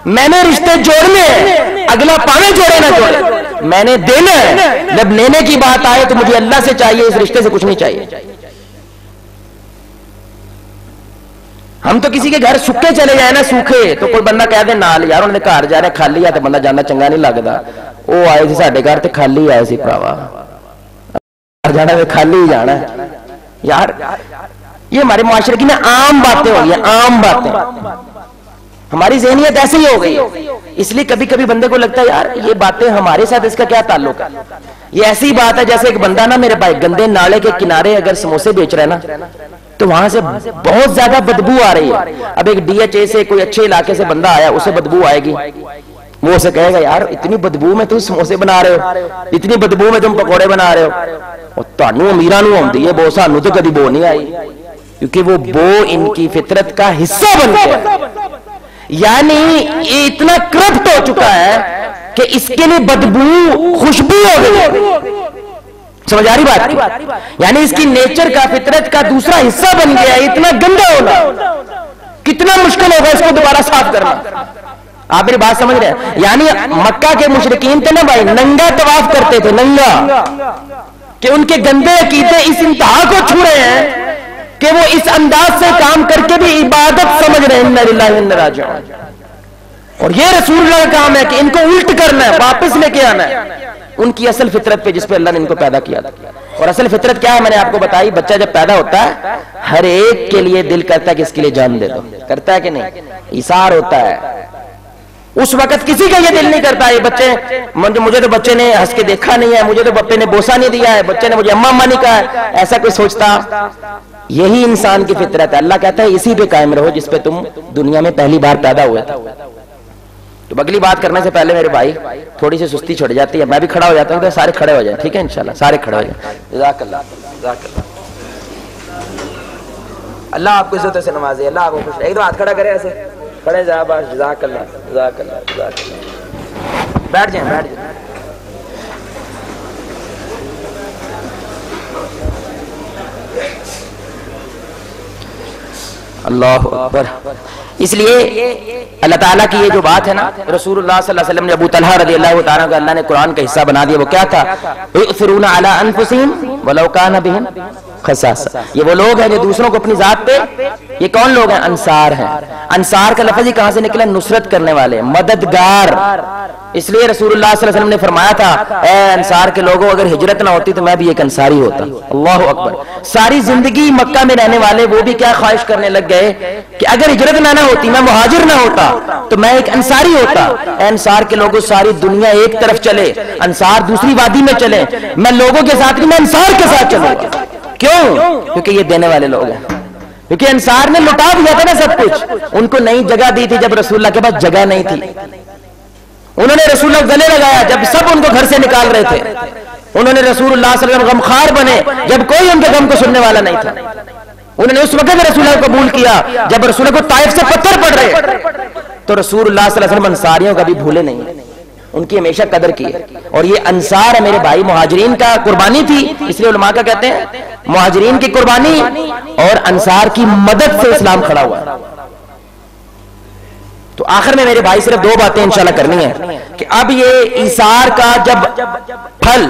میں نے رشتے جوڑنے ہیں، اگلا پاوے جوڑے نہ جوڑے، میں نے دینا ہے۔ جب لینے کی بات آئے تو مجھے اللہ سے چاہیے، اس رشتے سے کچھ نہیں چاہیے۔ ہم تو کسی کے گھر سکے چلے جائیں نا، سوکھے، تو کوئی بندہ کہہ دے نال یار انہوں نے گھر جا رہے خالی ہے تو بندہ جانا چنگا نہیں لگتا، وہ آئے تھے ساڈے گھر تے خالی آئے سی پراوا، جانا تو خالی ہی جانا ہے یار۔ یہ ہمارے معاشرے کی نا عام باتیں ہو گئی ہیں، عام باتیں، ہماری ذہنیت ایسے ہی ہو گئی ہے۔ اس لیے کبھی کبھی بندے کو لگتا ہے یار یہ باتیں ہمارے ساتھ اس کا کیا تعلق ہے. یہ ایسی بات ہے جیسے ایک بندہ نا میرے بھائی گندے نالے کے کنارے اگر سموسے بیچ رہے نا تو وہاں سے بہت زیادہ بدبو آ رہی ہے. اب ایک ڈی ایچ اے سے کوئی اچھے علاقے سے بندہ آیا, اسے بدبو آئے گی, وہ اسے کہے گا یار اتنی بدبو میں تم سموسے بنا رہے ہو, اتنی بدبو میں تم پکوڑے بنا رہے ہو, اور تانوں امیرانوں آتی ہے بو, سانوں تو کبھی بو نہیں آئی, کیونکہ وہ بو ان کی فطرت کا حصہ بن گیا. یعنی یہ اتنا کرپٹ ہو چکا ہے کہ اس کے لیے بدبو خوشبو ہو گئی. سمجھ آ رہی بات؟ یعنی اس کی نیچر کا فطرت کا دوسرا حصہ بن گیا. اتنا گندا ہونا کتنا مشکل ہوگا اس کو دوبارہ صاف کرنا. آپ میری بات سمجھ رہے ہیں؟ یعنی مکہ کے مشرکین تھے نا بھائی, ننگا طواف کرتے تھے, ننگا, کہ ان کے گندے عقیدے اس انتہا کو چھو رہے ہیں کہ وہ اس انداز سے کام کر کے بھی عبادت سمجھ رہے ہیں. انا للہ و انا راجعون. اور یہ رسول اللہ کا کام ہے کہ ان کو الٹ کرنا ہے, واپس لے کے آنا ہے ان کی اصل فطرت پہ جس پہ اللہ نے ان کو پیدا کیا تھا. اور اصل فطرت کیا ہے میں نے آپ کو بتائی. بچہ جب پیدا ہوتا ہے ہر ایک کے لیے دل کرتا ہے کہ اس کے لیے جان دے دو, کرتا ہے کہ نہیں؟ ایثار ہوتا ہے. اس وقت کسی کا یہ دل نہیں کرتا یہ بچے, مجھے تو بچے نے ہنس کے دیکھا نہیں ہے, مجھے تو بپے نے بوسا نہیں دیا ہے, بچے نے مجھے اماں اماں نہیں کہا ہے, ایسا کوئی سوچتا؟ یہی انسان کی فطرت ہے. اللہ کہتا ہے اسی پہ قائم رہو جس پہ تم دنیا میں پہلی بار پیدا ہوئے تھے. تو اگلی بات کرنے سے پہلے میرے بھائی تھوڑی سی سستی چھڑ جاتی ہے, میں بھی کھڑا ہو جاتا ہوں تو سارے کھڑے ہو جائیں, ٹھیک ہے انشاءاللہ سارے کھڑے ہو جائیں. جزاک اللہ, جزاک اللہ. اللہ آپ کو عزت سے نوازے, اللہ آپ کو خوش. ایک دو ہاتھ کھڑا کرے ایسے, کھڑے جا بس. جزاک اللہ, جزاک اللہ, جزاک اللہ. بیٹھ جائیں, بیٹھ جائیں. اللہ اکبر. اس لیے اللہ تعالیٰ کی یہ جو بات ہے نا, رسول اللہ صلی اللہ علیہ وسلم نے ابو طلحہ رضی اللہ تعالیٰ کو اللہ نے قرآن کا حصہ بنا دیا. وہ کیا تھا؟ یؤثرون علی انفسہم ولو کان بہم خصاصہ. یہ وہ لوگ ہیں جو دوسروں کو اپنی ذات پہ, یہ کون لوگ ہیں؟ انصار ہیں. انصار کا لفظ ہی کہاں سے نکلا؟ نصرت کرنے والے, مددگار. اس لیے رسول اللہ صلی اللہ علیہ وسلم نے فرمایا تھا اے انصار کے لوگوں اگر ہجرت نہ ہوتی تو میں بھی ایک انصاری ہوتا. اللہ اکبر. ساری زندگی مکہ میں رہنے والے وہ بھی کیا خواہش کرنے لگ گئے کہ اگر ہجرت نہ ہوتی, میں مہاجر نہ ہوتا تو میں ایک انصاری ہوتا. اے انصار کے لوگوں ساری دنیا ایک طرف چلے, انصار دوسری وادی میں چلے, میں لوگوں کے ساتھ نہیں, میں انصار کے ساتھ چلوں گا. کیوں؟ کیونکہ یہ دینے والے لوگ ہیں. کیونکہ انصار نے لٹا دیا تھا نا سب کچھ. ان کو نئی جگہ دی تھی جب رسول اللہ کے پاس جگہ نہیں تھی. انہوں نے رسول اللہ گلے لگایا جب سب ان کو گھر سے نکال رہے تھے. انہوں نے رسول اللہ صلی اللہ علیہ وسلم غمخوار بنے جب کوئی ان کے غم کو سننے والا نہیں تھا. انہوں نے اس وقت رسول اللہ کو قبول کیا جب رسول اللہ کو طائف سے پتھر پڑ رہے. تو رسول اللہ صلی اللہ علیہ وسلم انصاریوں کا بھی بھولے نہیں, ان کی ہمیشہ قدر کی ہے. اور یہ انصار ہے میرے بھائی, مہاجرین کا قربانی تھی. اس لیے علماء کا کہتے ہیں مہاجرین کی قربانی اور انصار کی مدد سے اسلام کھڑا ہوا. تو آخر میں میرے بھائی صرف دو باتیں انشاءاللہ کرنی ہے کہ اب یہ ایثار کا جب پھل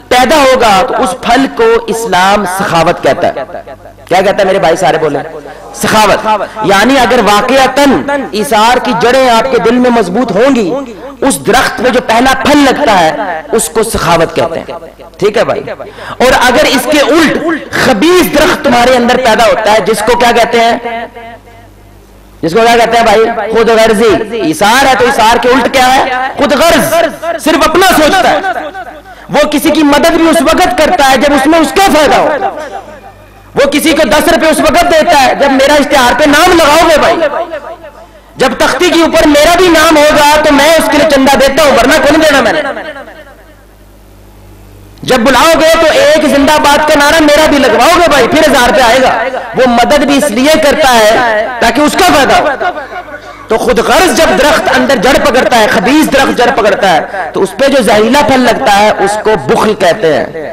پیدا ہوگا تو اس پھل کو اسلام سخاوت کہتا ہے. کیا کہتا ہے میرے بھائی سارے بولیں؟ سخاوت. یعنی اگر واقعتاً ایثار کی جڑیں آپ کے دل میں مضبوط ہوں گی, اس درخت میں جو پہلا پھل لگتا ہے اس کو سخاوت کہتے ہیں. ٹھیک ہے بھائی. اور اگر اس کے الٹ خبیث درخت تمہارے اندر پیدا ہوتا ہے جس کو کیا کہتے ہیں؟ جس کو کیا کہتے ہیں بھائی؟ خود غرضی. ایثار ہے تو ایثار کے الٹ کیا ہے؟ خود غرض. صرف اپنا سوچتا ہے. وہ کسی کی مدد بھی اس وقت کرتا ہے جب اس میں اس کا فائدہ ہو. وہ کسی کو 10 روپے اس وقت دیتا ہے جب میرا اشتہار پہ نام لگاؤ گے بھائی. جب تختی کے اوپر میرا بھی نام ہوگا تو میں اس کے لیے چندہ دیتا ہوں, ورنہ کون دینا میں نے. جب بلاؤ گے تو ایک زندہ باد کا نعرہ میرا بھی لگواؤ گے بھائی, پھر 1000 روپے آئے گا. وہ مدد بھی اس لیے کرتا ہے تاکہ اس کا فائدہ ہو. تو خود غرض جب درخت اندر جڑ پکڑتا ہے, خبیث درخت جڑ پکڑتا ہے, تو اس پہ جو زہریلا پھل لگتا ہے اس کو بخل کہتے ہیں,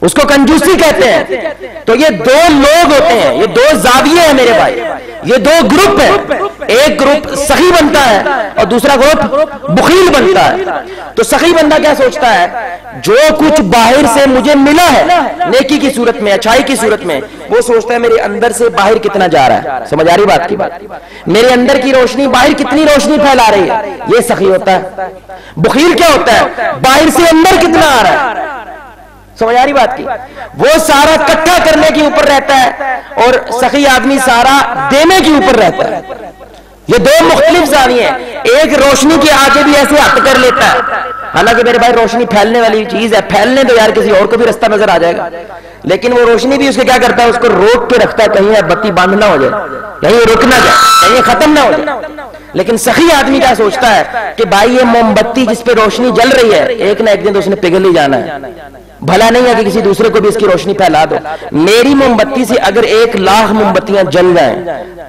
اس کو کنجوسی کہتے ہیں. تو یہ دو لوگ ہوتے ہیں, یہ دو زاویے ہیں میرے بھائی, یہ دو گروپ ہیں. ایک گروپ سخی بنتا ہے اور دوسرا گروپ بخیل بنتا ہے. تو سخی بندہ کیا سوچتا ہے؟ جو کچھ باہر سے مجھے ملا ہے نیکی کی صورت میں, اچھائی کی صورت میں, وہ سوچتا ہے میرے اندر سے باہر کتنا جا رہا ہے. سمجھ آ رہی بات کی بات؟ میرے اندر کی روشنی باہر کتنی روشنی پھیلا رہی ہے, یہ سخی ہوتا ہے. بخیل کیا ہوتا ہے؟ باہر سے اندر کتنا آ رہا ہے. سمجھ آ رہی بات کی؟ وہ سارا کٹھا کرنے کے اوپر رہتا ہے اور سخی آدمی سارا دینے کے اوپر رہتا ہے. یہ دو مختلف زاویے ہیں. ایک روشنی کے آگے بھی ایسے ہاتھ کر لیتا ہے, حالانکہ میرے بھائی روشنی پھیلنے والی چیز ہے, پھیلنے تو یار کسی اور کو بھی رستہ نظر آ جائے گا, لیکن وہ روشنی بھی اس کے کیا کرتا ہے, اس کو روک کے رکھتا ہے کہیں بتی بند نہ ہو جائے, کہیں رک نہ جائے, کہیں ختم نہ ہو جائے. لیکن سخی آدمی کیا سوچتا ہے کہ بھائی یہ موم بتی جس پہ روشنی جل رہی ہے ایک نہ ایک دن تو اس نے پگھل ہی جانا ہے, بھلا نہیں ہے کہ کسی دوسرے کو بھی اس کی روشنی پھیلا دو. میری موم بتی سے اگر 1,00,000 موم بتیاں جل جائیں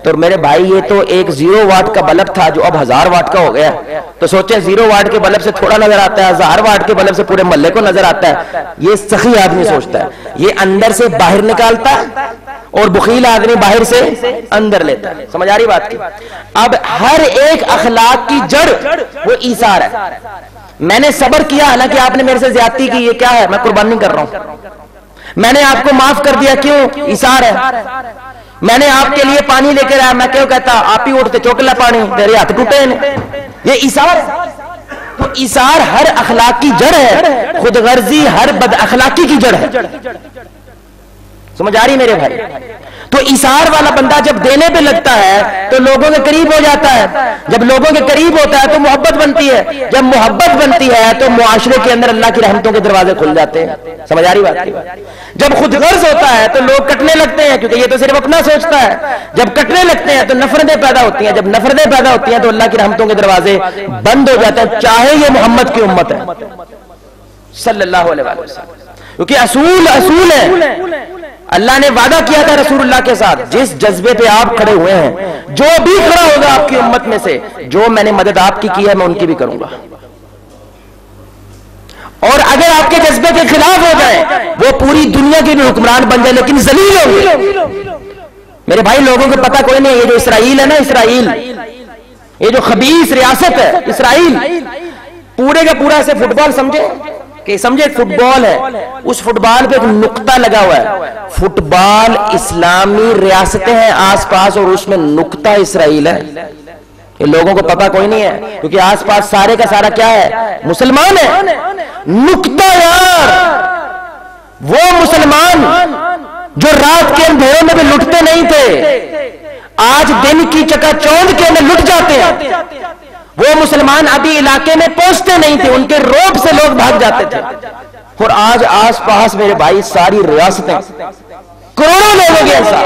تو میرے بھائی یہ تو ایک 0 واٹ کا بلب تھا جو اب 1000 واٹ کا ہو گیا. تو سوچیں 0 واٹ کے بلب سے تھوڑا نظر آتا ہے, 1000 واٹ کے بلب سے پورے محلے کو نظر آتا ہے. یہ سخی آدمی سوچتا ہے, یہ اندر سے باہر نکالتا ہے اور بخیل آدمی باہر سے اندر لیتا ہے. سمجھ آ رہی بات کی؟ اب ہر ایک اخلاق کی جڑ وہ ایثار ہے. میں نے صبر کیا, حالانکہ آپ نے میرے سے زیادتی کی, یہ کیا ہے, میں قربانی کر رہا ہوں. میں نے آپ کو معاف کر دیا, کیوں؟ ایثار ہے. میں نے آپ کے لیے پانی لے کے آیا, میں کیوں کہتا آپ ہی اٹھتے چوکلا پانی, تیرے ہاتھ ٹوٹے ہیں, یہ ایثار ہے. تو ایثار ہر اخلاق کی جڑ ہے, خود غرضی ہر بد اخلاقی کی جڑ ہے. سمجھ آ رہی میرے بھائی؟ تو ایثار والا بندہ جب دینے پہ لگتا ہے تو لوگوں کے قریب ہو جاتا ہے, جب لوگوں کے قریب ہوتا ہے تو محبت بنتی ہے, جب محبت بنتی ہے تو معاشرے کے اندر اللہ کی رحمتوں کے دروازے کھل جاتے ہیں. سمجھ آ رہی بات؟ جب خود غرض ہوتا ہے تو لوگ کٹنے لگتے ہیں, کیونکہ یہ تو صرف اپنا سوچتا ہے. جب کٹنے لگتے ہیں تو نفرتیں پیدا ہوتی ہیں, جب نفرتیں پیدا ہوتی ہیں تو اللہ کی رحمتوں کے دروازے بند ہو جاتے ہیں, چاہے یہ محمد کی امت ہے صلی اللہ علیہ وسلم. کیونکہ اصول ہے. اللہ نے وعدہ کیا تھا رسول اللہ کے ساتھ, جس جذبے پہ آپ کھڑے ہوئے ہیں, جو بھی کھڑا ہوگا آپ کی امت میں سے, جو میں نے مدد آپ کی ہے میں ان کی بھی کروں گا. اور اگر آپ کے جذبے کے خلاف ہو جائے وہ پوری دنیا کے بھی حکمران بن جائے لیکن ذلیل ہوں گے. میرے بھائی لوگوں کو پتہ کوئی نہیں, یہ جو اسرائیل ہے نا, اسرائیل, یہ جو خبیث ریاست ہے اسرائیل, پورے کا پورا ایسے فٹ بال سمجھے کہ سمجھے فٹ بال ہے, اس فٹ بال پہ ایک نقطہ لگا ہوا ہے. فٹ بال اسلامی ریاستیں ہیں آس پاس اور اس میں نقطہ اسرائیل ہے. یہ لوگوں کو پتہ کوئی نہیں ہے کیونکہ آس پاس سارے کا سارا کیا ہے, مسلمان ہے. نقطہ یار وہ مسلمان جو رات کے اندھیروں میں بھی لٹتے نہیں تھے, آج دن کی چکا چوند کے اندر لٹ جاتے ہیں. وہ مسلمان ابھی علاقے میں پہنچتے نہیں تھے, ان کے روب سے لوگ بھاگ جاتے تھے. اور آج آس پاس میرے بھائی ساری ریاستیں, کروڑوں لوگوں کے ایسا,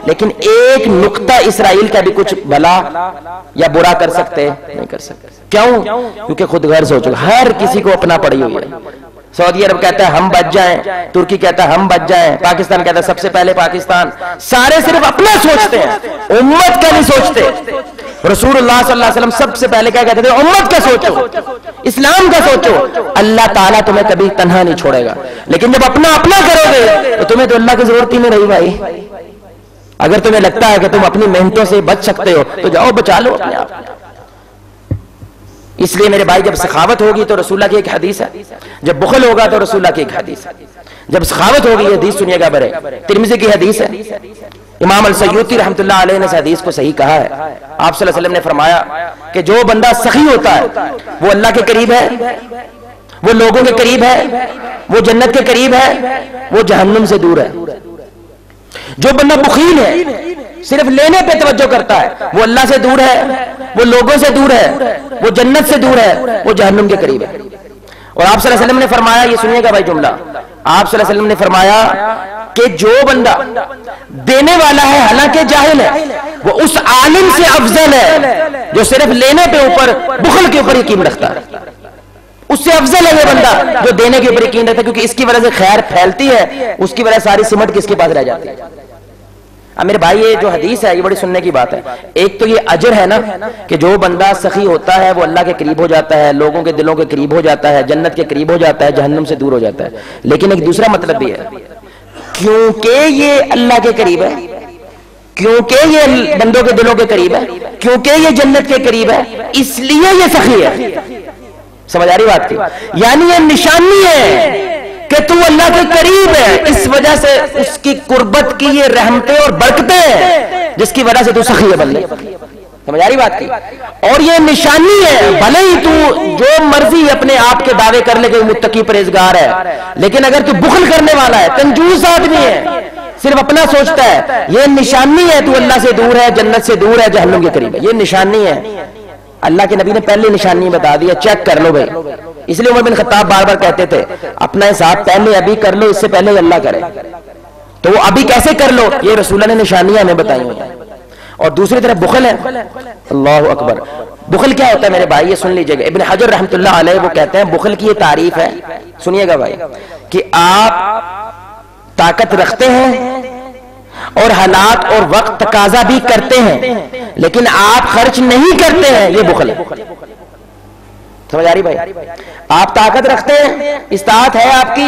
لیکن ایک نقطہ اسرائیل کا بھی کچھ بھلا یا برا کر سکتے نہیں کر سکتے. کیوں؟ کیونکہ خود غرض ہو چکا, ہر کسی کو اپنا پڑی ہوئی ہے. سعودی عرب کہتا ہے ہم بچ جائیں, ترکی کہتا ہے ہم بچ جائیں, پاکستان کہتا ہے سب سے پہلے پاکستان. سارے صرف اپنا سوچتے ہیں, امت کا نہیں سوچتے. رسول اللہ صلی اللہ علیہ وسلم سب سے پہلے کیا کہتے تھے, امت کا سوچو, اسلام کا سوچو. اللہ تعالیٰ تمہیں کبھی تنہا نہیں چھوڑے گا, لیکن جب اپنا اپنا کرو گے تو تمہیں تو اللہ کی ضرورت ہی نہیں رہی بھائی. اگر تمہیں لگتا ہے کہ تم اپنی محنتوں سے بچ سکتے ہو تو جاؤ بچا لو اپنے آپ. اس لیے میرے بھائی جب سخاوت ہوگی تو رسول اللہ کی ایک حدیث ہے, جب بخل ہوگا تو رسول اللہ کی ایک حدیث ہے. جب سخاوت ہوگی, یہ حدیث سنیے گا برے, ترمذی کی حدیث ہے. امام السیوطی رحمۃ اللہ علیہ نے اس حدیث کو صحیح کہا ہے. آپ صلی اللہ علیہ وسلم نے فرمایا کہ جو بندہ سخی ہوتا ہے وہ اللہ کے قریب ہے, وہ لوگوں کے قریب ہے, وہ جنت کے قریب ہے, وہ جہنم سے دور ہے. جو بندہ بخیل ہے, صرف لینے پہ توجہ کرتا ہے, وہ اللہ سے دور ہے, وہ لوگوں سے دور ہے, وہ جنت سے دور ہے, وہ جہنم کے قریب ہے. اور آپ صلی اللہ علیہ وسلم نے فرمایا, یہ سنیے گا بھائی جملہ, آپ صلی اللہ علیہ وسلم نے فرمایا کہ جو بندہ دینے والا ہے حالانکہ جاہل ہے, وہ اس عالم سے افضل ہے جو صرف لینے پہ اوپر بخل کے اوپر یقین رکھتا ہے. اس سے افضل ہے وہ بندہ جو دینے کے اوپر یقین رکھتا ہے, کیونکہ اس کی وجہ سے خیر پھیلتی ہے, اس کی وجہ سے ساری سمٹ کس کے پاس رہ جاتی ہے. اب میرے بھائی یہ جو حدیث ہے یہ بڑی سننے کی بات ہے. ایک تو یہ اجر ہے نا کہ جو بندہ سخی ہوتا ہے وہ اللہ کے قریب ہو جاتا ہے, لوگوں کے دلوں کے قریب ہو جاتا ہے, جنت کے قریب ہو جاتا ہے, جہنم سے دور ہو جاتا ہے. لیکن ایک دوسرا مطلب بھی ہے, کیونکہ یہ اللہ کے قریب ہے, کیونکہ یہ بندوں کے دلوں کے قریب ہے, کیونکہ یہ جنت کے قریب ہے, اس لیے یہ سخی ہے. سمجھ آ رہی بات کی؟ یعنی یہ نشانی ہے کہ تو اللہ کے قریب ہے, اس وجہ سے اس کی قربت کی یہ رحمتیں اور برکتیں ہیں جس کی وجہ سے تو سخی ہے بندے. سمجھ آ رہی بات کی؟ اور یہ نشانی ہے, بھلے ہی تو جو مرضی اپنے آپ کے دعوے کر لے کہ متقی پرہیزگار ہے, لیکن اگر تو بخل کرنے والا ہے, کنجوس آدمی ہے, صرف اپنا سوچتا ہے. یہ نشانی ہے تو اللہ سے دور ہے, جنت سے دور ہے, جہنم کے قریب ہے. یہ نشانی ہے. اللہ کے نبی نے پہلے نشانی بتا دیا, چیک کر لو بھائی. اس لیے عمر بن خطاب بار بار کہتے تھے اپنا حساب پہلے ابھی کر لو, اس سے پہلے اللہ کرے. تو وہ ابھی کیسے کر لو, یہ رسول اللہ نے نشانیاں ہمیں بتائی ہوئی ہیں. اور دوسری طرف بخل ہے. اللہ اکبر. بخل کیا ہوتا ہے میرے بھائی, یہ سن لیجئے گا. ابن حجر رحمۃ اللہ علیہ وہ کہتے ہیں بخل کی یہ تعریف ہے, سنیے گا بھائی, کہ آپ طاقت رکھتے ہیں اور حالات اور وقت تقاضا بھی کرتے ہیں لیکن آپ خرچ نہیں کرتے ہیں, یہ بخل ہے. سمجھ آ رہی بھائی؟ آپ طاقت رکھتے ہیں, استطاعت ہے آپ کی,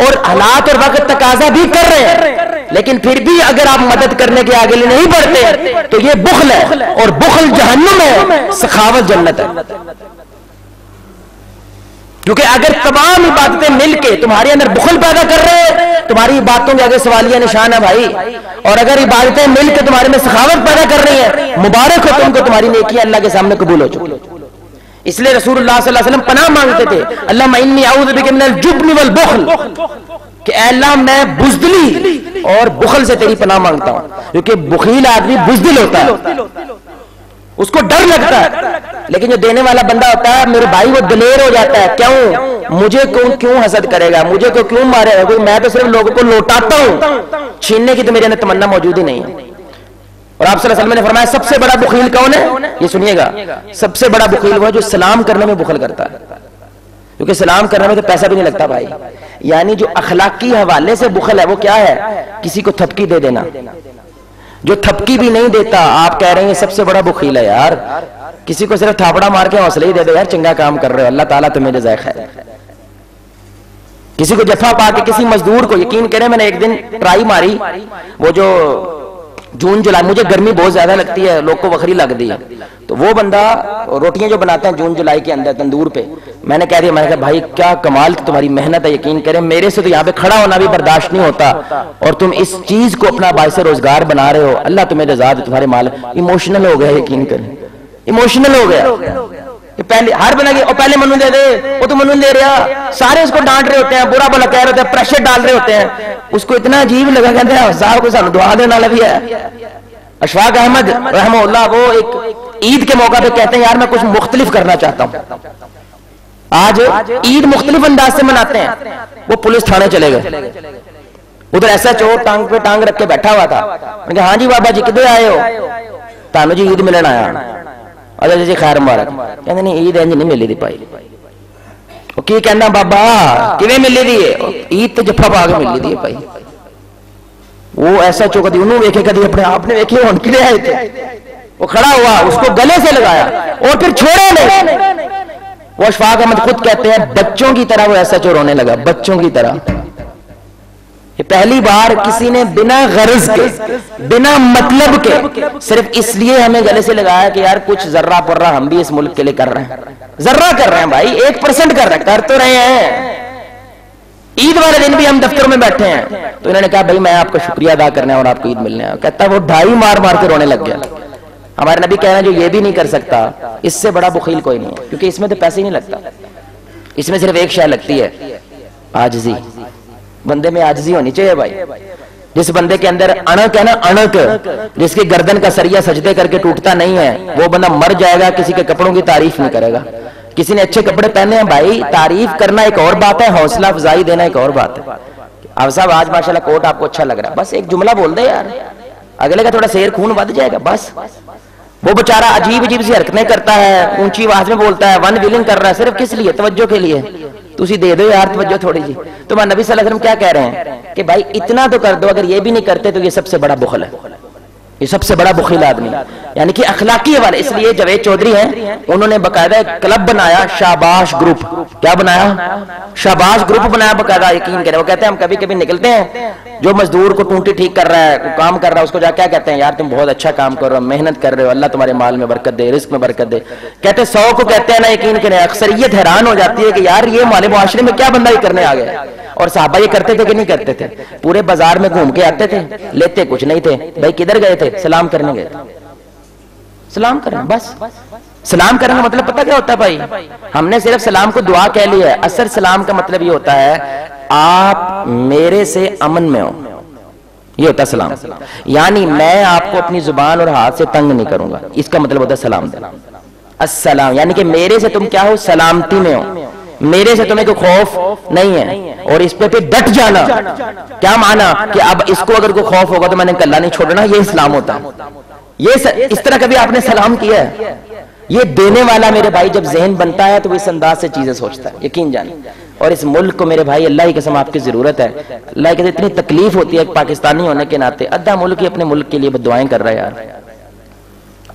اور حالات اور وقت تقاضا بھی کر رہے ہیں لیکن پھر بھی اگر آپ مدد کرنے کے آگے نہیں بڑھتے تو یہ بخل ہے, اور بخل جہنم ہے, سخاوت جنت ہے. کیونکہ اگر تمام عبادتیں مل کے تمہارے اندر بخل پیدا کر رہے ہیں, تمہاری عبادتوں کے آگے سوالیہ نشان ہے بھائی. اور اگر عبادتیں مل کے تمہارے میں سخاوت پیدا کر رہی ہیں, مبارک ہو تم کو, تمہاری نیکیاں اللہ کے سامنے قبول ہو چکی. اس لیے رسول اللہ صلی اللہ علیہ وسلم پناہ مانگتے تھے, اللہم انی اعوذ بک من الجبن والبخل, کہ اے اللہ میں بزدلی اور بخل سے تیری پناہ مانگتا ہوں. کیونکہ بخیل آدمی بزدل ہوتا ہے, اس کو ڈر لگتا ہے, لیکن جو دینے والا بندہ ہوتا ہے میرے بھائی وہ دلیر ہو جاتا ہے. کیوں, مجھے کیوں حسد کرے گا, مجھے کیوں مارے گا کوئی, میں تو صرف لوگوں کو لوٹاتا ہوں, چھیننے کی تو میرے اندر تمنا موجود ہی نہیں ہے. اور آپ صلی اللہ علیہ وسلم نے فرمایا سب سے بڑا بخیل کون ہے, یہ سنیے گا, سب سے بڑا بخیل وہ ہے جو سلام کرنے میں بخل کرتا ہے. کیونکہ سلام کرنے میں تو پیسہ بھی نہیں لگتا بھائی. یعنی جو اخلاقی حوالے سے بخل ہے وہ کیا ہے, کسی کو تھپکی دے دینا. جو تھپکی بھی نہیں دیتا, آپ کہہ رہے ہیں سب سے بڑا بخیل ہے. یار کسی کو صرف تھاپڑا مار کے حوصلہ ہی دے دو, یار چنگا کام کر رہے ہو, اللہ تعالیٰ تمہیں جزائے خیر. کسی کو جفا پا کے کسی مزدور کو, یقین کریں میں نے ایک دن ٹرائی ماری, وہ جو جون جولائی, مجھے گرمی بہت زیادہ لگتی ہے, لوگ کو وکھری لگ دی ہے, تو وہ بندہ روٹیاں جو بناتا ہے جون جولائی کے اندر تندور پہ, میں نے کہہ دیا, میں نے کہا بھائی کیا کمال کی تمہاری محنت ہے, یقین کریں میرے سے تو یہاں پہ کھڑا ہونا بھی برداشت نہیں ہوتا, اور تم اس چیز کو اپنا باعث روزگار بنا رہے ہو, اللہ تمہیں جزا دے تمہارے مال. ایموشنل ہو گیا, یقین کریں ایموشنل ہو گیا. پہلے ہر بنا کے پہلے منو دے دے, وہ تو منو دے رہا, سارے اس کو ڈانٹ رہے ہوتے ہیں, برا بلا کہہ رہے ہوتے ہیں, پریشر ڈال رہے ہوتے ہیں. اس کو اتنا عجیب لگا, کہتے ہیں صاحب کو سانو دعا دینے والا بھی ہے. اشفاق احمد رحمہ اللہ وہ ایک عید کے موقع پہ کہتے ہیں یار میں کچھ مختلف کرنا چاہتا ہوں, آج عید مختلف انداز سے مناتے ہیں. وہ پولیس تھانے چلے گئے, ادھر ایسا چور ٹانگ پہ ٹانگ رکھ کے بیٹھا ہوا تھا. میں کہا ہاں جی بابا جی کدھر آئے ہو, تانو جی عید ملن آیا. اچھا جی خیر مبارک. کہتے نہیں عید انج نہیں ملی دی پائی. وہ کی کہنا بابا کیویں ملی دی ہے, عید تو جفا پا کے ملی دی ہے پائی. وہ ایسا چو کدی انہوں ویکھے کدی اپنے آپ نے ویکھے ہون کے لیے آئے تھے. وہ کھڑا ہوا, اس کو گلے سے لگایا اور پھر چھوڑے نہیں. وہ اشفاق احمد خود کہتے ہیں بچوں کی طرح وہ ایسا چو رونے لگا, بچوں کی طرح. یہ پہلی بار کسی نے بنا غرض کے, بنا مطلب کے, صرف اس لیے ہمیں گلے سے لگایا کہ یار کچھ ذرہ پرہ ہم بھی اس ملک کے لیے کر رہے ہیں. ذرہ کر رہے ہیں بھائی, 1% کر رہے ہیں, کر تو رہے ہیں. عید والے دن بھی ہم دفتروں میں بیٹھے ہیں تو انہوں نے کہا بھائی میں آپ کا شکریہ ادا کرنا ہے اور آپ کو عید ملنے ہے. کہتا وہ ڈھائی مار مار کے رونے لگ گیا. ہمارے نبی کہنا جو یہ بھی نہیں کر سکتا اس سے بڑا بخیل کوئی نہیں ہے, کیونکہ اس میں تو پیسے ہی نہیں لگتا, اس میں صرف ایک شے لگتی ہے, عاجزی. بندے میں عاجزی ہونی چاہیے بھائی. جس بندے کے اندر اڑک ہے نا, اڑک, جس کی گردن کا سریا سجدے کر کے ٹوٹتا نہیں ہے, وہ بندہ مر جائے گا, کسی کے کپڑوں کی تعریف نہیں کرے گا. کسی نے اچھے کپڑے پہنے ہیں بھائی, تعریف کرنا ایک اور بات ہے, حوصلہ افزائی دینا ایک اور بات ہے. اب صاحب آج ماشاءاللہ کوٹ آپ کو اچھا لگ رہا ہے, بس ایک جملہ بول دے یار, اگلے کا تھوڑا سیر خون بڑھ جائے گا بس. وہ بیچارہ عجیب عجیب سی حرکتیں کرتا ہے, اونچی آواز میں بولتا ہے, ون ویلنگ کر رہا ہے, صرف کس لیے, توجہ کے لیے. تسی دے دو یار توجہ تھوڑی جی. تو نبی صلی اللہ علیہ وسلم کیا کہہ رہے ہیں کہ بھائی اتنا تو کر دو, اگر یہ بھی نہیں کرتے تو یہ سب سے بڑا بخل ہے, یہ سب سے بڑا بخیل آدمی. یعنی کہ اخلاقی حوالے, اس لیے جاوید چودھری ہیں, انہوں نے باقاعدہ ایک کلب بنایا, شاباش گروپ. کیا بنایا, شاباش گروپ بنایا باقاعدہ. یقین کریں وہ کہتے ہیں ہم کبھی کبھی نکلتے ہیں, جو مزدور کو ٹونٹی ٹھیک کر رہا ہے, کام کر رہا ہے, اس کو جا کیا کہتے ہیں یار تم بہت اچھا کام کر رہے ہو, محنت کر رہے ہو, اللہ تمہارے مال میں برکت دے, رزق میں برکت دے. کہتے 100 کو کہتے ہیں نا, یقین کریں اکثریت حیران ہو جاتی ہے کہ یار یہ ہمارے معاشرے میں کیا بندہ ہی کرنے آ گیا. اور صحابہ یہ کرتے تھے کہ نہیں کرتے تھے, پورے بازار میں گھوم کے آتے تھے, لیتے کچھ نہیں تھے. بھائی کدھر گئے تھے, سلام کرنے گئے تھے, سلام کرنا بس. سلام کرنے کا مطلب پتہ کیا ہوتا ہے بھائی, ہم نے صرف سلام کو دعا کہہ لیا ہے. اصل سلام کا مطلب یہ ہوتا ہے آپ میرے سے امن میں ہو, یہ ہوتا ہے سلام. یعنی میں آپ کو اپنی زبان اور ہاتھ سے تنگ نہیں کروں گا، اس کا مطلب ہوتا ہے سلام دینا. السلام یعنی کہ میرے سے تم کیا ہو؟ سلامتی میں ہو، میرے سے تمہیں کوئی خوف نہیں ہے. اور اس پہ ڈٹ جانا کیا مانا کہ اب اس کو اگر کوئی خوف ہوگا تو میں نے کلّا نہیں چھوڑنا. یہ اسلام ہوتا ہے. یہ اس طرح کبھی آپ نے سلام کیا ہے؟ یہ دینے والا میرے بھائی جب ذہن بنتا ہے تو وہ اس انداز سے چیزیں سوچتا ہے، یقین جانے. اور اس ملک کو میرے بھائی اللہ کی قسم آپ کی ضرورت ہے. اللہ کی اتنی تکلیف ہوتی ہے ایک پاکستانی ہونے کے ناطے. آدھا ملک ہی اپنے ملک کے لیے دعائیں کر رہا ہے یار.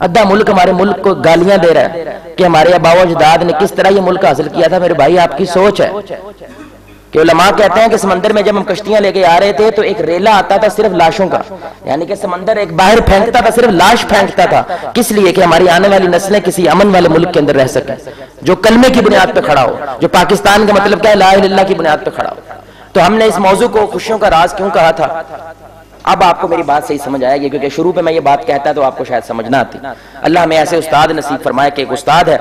آدھا ملک ہمارے ملک کو گالیاں دے رہا ہے کہ ہمارے آباء و اجداد نے کس طرح یہ ملک حاصل کیا تھا. میرے بھائی آپ کی سوچ ہے کہ علماء کہتے ہیں کہ سمندر میں جب ہم کشتیاں لے کے آ رہے تھے تو ایک ریلا آتا تھا صرف لاشوں کا، یعنی کہ سمندر ایک باہر پھینکتا تھا، صرف لاش پھینکتا تھا. کس لیے؟ کہ ہماری آنے والی نسلیں کسی امن والے ملک کے اندر رہ سکیں، جو کلمے کی بنیاد پہ کھڑا ہو، جو پاکستان کا مطلب کیا ہے؟ لا الہ الا اللہ کی بنیاد پہ کھڑا ہو. تو ہم نے اس موضوع کو خوشیوں کا راز کیوں کہا تھا؟ اب آپ کو میری بات صحیح سمجھ آئے گی، کیونکہ شروع پہ میں یہ بات کہتا تو آپ کو شاید سمجھ نہ آتی. اللہ ہمیں ایسے استاد نصیب فرمائے کہ ایک استاد ہے،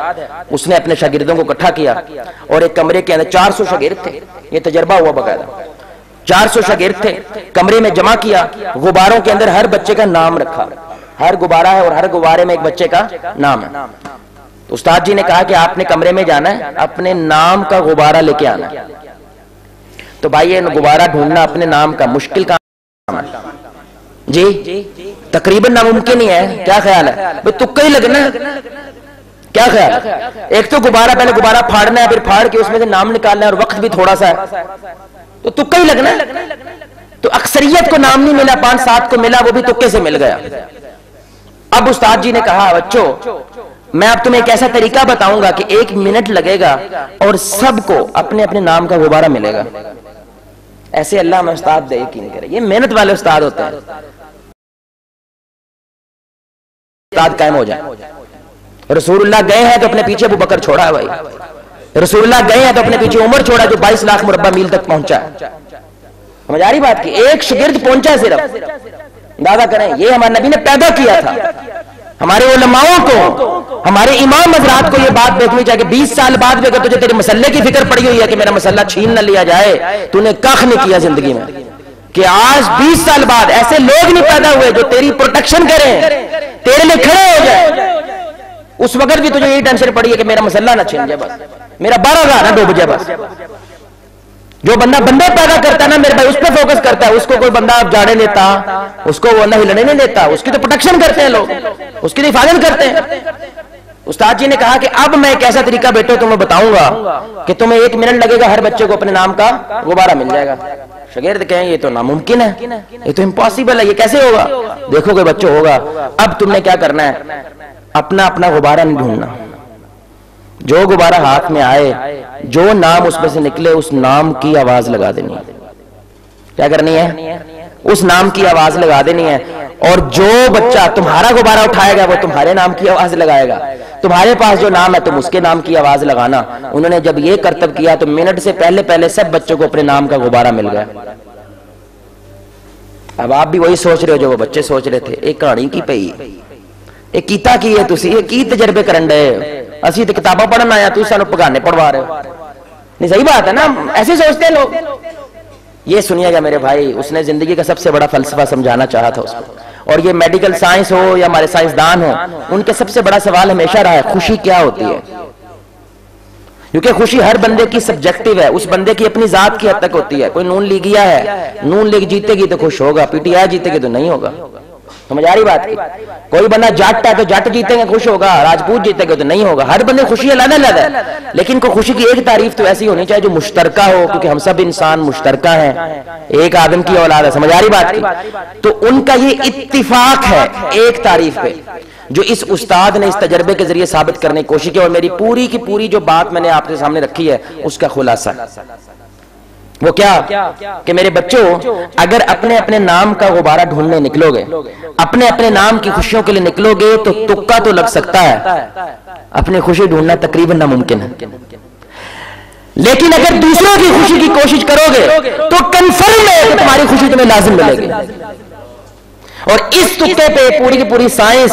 اس نے اپنے شاگردوں کو اکٹھا کیا اور ایک کمرے کے اندر 400 شاگرد تھے. یہ تجربہ ہوا باقاعدہ. 400 شاگرد تھے، کمرے میں جمع کیا، غباروں کے اندر ہر بچے کا نام رکھا. ہر غبارہ ہے اور ہر غبارے میں ایک بچے کا نام ہے. تو استاد جی نے کہا کہ آپ نے کمرے میں جانا ہے، اپنے نام کا غبارہ لے کے آنا ہے. تو بھائی یہ غبارہ ڈھونڈنا اپنے نام کا مشکل کام ہے جی، تقریباً ناممکن ہی ہے. کیا خیال ہے؟ بھئی تکا ہی لگنا ہے. کیا خیال ہے؟ ایک تو غبارہ، پہلے غبارہ پھاڑنا ہے، پھر پھاڑ کے اس میں سے نام نکالنا ہے، اور وقت بھی تھوڑا سا ہے، تو تکا ہی لگنا ہے. تو اکثریت کو نام نہیں ملا، 5-7 کو ملا، وہ بھی تکے سے مل گیا. اب استاد جی نے کہا بچوں میں اب تمہیں ایک ایسا طریقہ بتاؤں گا کہ 1 منٹ لگے گا اور سب کو اپنے اپنے نام کا غبارہ ملے گا. ایسے اللہ میں استاد دے یقین کرے، یہ محنت والے استاد ہوتے ہیں. استاد قائم ہو جائے. رسول اللہ گئے ہیں تو اپنے پیچھے ابو بکر چھوڑا ہے بھائی. رسول اللہ گئے ہیں تو اپنے پیچھے عمر چھوڑا جو 22 لاکھ مربع میل تک پہنچا ہے. سمجھ آ رہی بات کی؟ ایک شاگرد پہنچا صرف. اندازہ کریں یہ ہمارے نبی نے پیدا کیا تھا. ہمارے علماؤں کو، ہمارے امام حضرات کو یہ بات دیکھنی چاہیے کہ 20 سال بعد بھی اگر تجھے تیرے مسئلے کی فکر پڑی ہوئی ہے کہ میرا مسئلہ چھین نہ لیا جائے، تو نے کخ نہیں کیا زندگی میں. کہ آج 20 سال بعد ایسے لوگ نہیں پیدا ہوئے جو تیری پروٹیکشن کریں، تیرے لیے کھڑے ہو جائے. اس وقت بھی تجھے یہی ٹینشن پڑی ہے کہ میرا مسئلہ نہ چھین جائے، بس میرا 12 نہ ڈوب جائے. بس جو بندہ پیدا کرتا ہے نا میرے بھائی، اس پہ فوکس کرتا ہے. اس کو کوئی بندہ جاڑے لیتا، اس کو وہ نہ ہلنے نہیں دیتا، اس کی تو پروٹیکشن کرتے ہیں لوگ، اس کی تو حفاظت کرتے ہیں. استاد جی نے کہا کہ اب میں ایک ایسا طریقہ بیٹو تمہیں بتاؤں گا کہ تمہیں 1 منٹ لگے گا، ہر بچے کو اپنے نام کا غبارہ مل جائے گا. شاگرد کہیں یہ تو ناممکن ہے، یہ تو امپاسبل ہے، یہ کیسے ہوگا؟ دیکھو کہ بچوں ہوگا. اب تم نے کیا کرنا ہے؟ اپنا اپنا غبارہ نہیں ڈھونڈنا. جو غبارہ ہاتھ میں آئے، جو نام اس میں سے نکلے، اس نام کی آواز لگا دینی ہے. کیا کرنی ہے؟ اس نام کی آواز لگا دینی ہے. اور جو بچہ تمہارا غبارہ اٹھائے گا وہ تمہارے نام کی آواز لگائے گا. تمہارے پاس جو نام ہے تم اس کے نام کی آواز لگانا. انہوں نے جب یہ کرتب کیا تو منٹ سے پہلے سب بچوں کو اپنے نام کا غبارہ مل گیا. اب آپ بھی وہی سوچ رہے ہو جو وہ بچے سوچ رہے تھے. ایک کہانی کی پئی ایک کیتا کی ہے، تسی یہ کی تجربے کرن دے. اسی تو کتاباں پڑھنا آیا، تو سانو پگانے پڑھوا رہے ہو. نہیں صحیح بات ہے نا، ایسے سوچتے ہیں لوگ. یہ سنیے گا میرے بھائی، اس نے زندگی کا سب سے بڑا فلسفہ سمجھانا چاہا تھا اس کو. اور یہ میڈیکل سائنس ہو یا ہمارے سائنسدان ہو، ان کے سب سے بڑا سوال ہمیشہ رہا ہے خوشی کیا ہوتی ہے. کیونکہ خوشی ہر بندے کی سبجیکٹیو ہے، اس بندے کی اپنی ذات کی حد تک ہوتی ہے. کوئی نون لیگیا ہے، نون لیگ جیتے گی تو خوش ہوگا، پی ٹی آئی جیتے گی تو نہیں ہوگا. سمجھ آ رہی بات کی؟ کوئی بندہ جٹ ہے تو جٹ جیتے گے خوش ہوگا، راجپوت جیتے گے تو نہیں ہوگا. ہر بندے خوشی علیحدہ علیحدہ ہے. لیکن کوئی خوشی کی ایک تعریف تو ایسی ہونی چاہیے جو مشترکہ ہو، کیونکہ ہم سب انسان مشترکہ ہیں، ایک آدم کی اولاد ہے. سمجھ آ رہی بات کی؟ تو ان کا یہ اتفاق ہے ایک تعریف پہ، جو اس استاد نے اس تجربے کے ذریعے ثابت کرنے کی کوشش کی. اور میری پوری کی پوری جو بات میں نے آپ کے سامنے رکھی ہے اس کا خلاصہ وہ کیا کہ میرے بچوں اگر اپنے اپنے نام کا غبارہ ڈھونڈنے نکلو گے، اپنے اپنے نام کی خوشیوں کے لیے نکلو گے تو تکا تو لگ سکتا ہے، اپنی خوشی ڈھونڈنا تقریباً ناممکن ہے. لیکن اگر دوسروں کی خوشی کی کوشش کرو گے تو کنفرم ہے کہ تمہاری خوشی تمہیں لازم ملے گی. اور اس تکے پہ پوری کی پوری سائنس،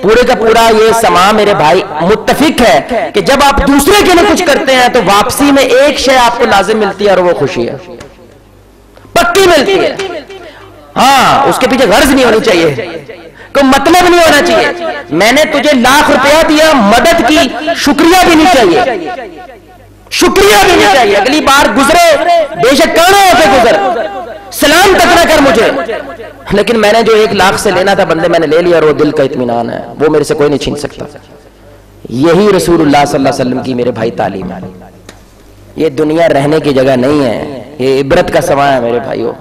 پورے کا پورا یہ سما میرے بھائی متفق ہے کہ جب آپ دوسرے کے لیے کچھ کرتے ہیں تو واپسی میں ایک شے آپ کو لازم ملتی ہے اور وہ خوشی ہے، پکی ملتی ہے. ہاں اس کے پیچھے غرض نہیں ہونی چاہیے، کوئی مطلب نہیں ہونا چاہیے. میں نے تجھے ₹1,00,000 دیا، مدد کی، شکریہ بھی نہیں چاہیے، شکریہ بھی نہیں چاہیے. اگلی بار گزرے بے شک کہنا ہو کے گزر، سلام تک نہ کر مجھے، لیکن میں نے جو 1,00,000 سے لینا تھا بندے میں نے لے لیا، اور وہ دل کا اطمینان ہے، وہ میرے سے کوئی نہیں چھین سکتا. یہی رسول اللہ صلی اللہ علیہ وسلم کی میرے بھائی تعلیم ہے. یہ دنیا رہنے کی جگہ نہیں ہے، یہ عبرت کا سماں ہے میرے بھائیوں.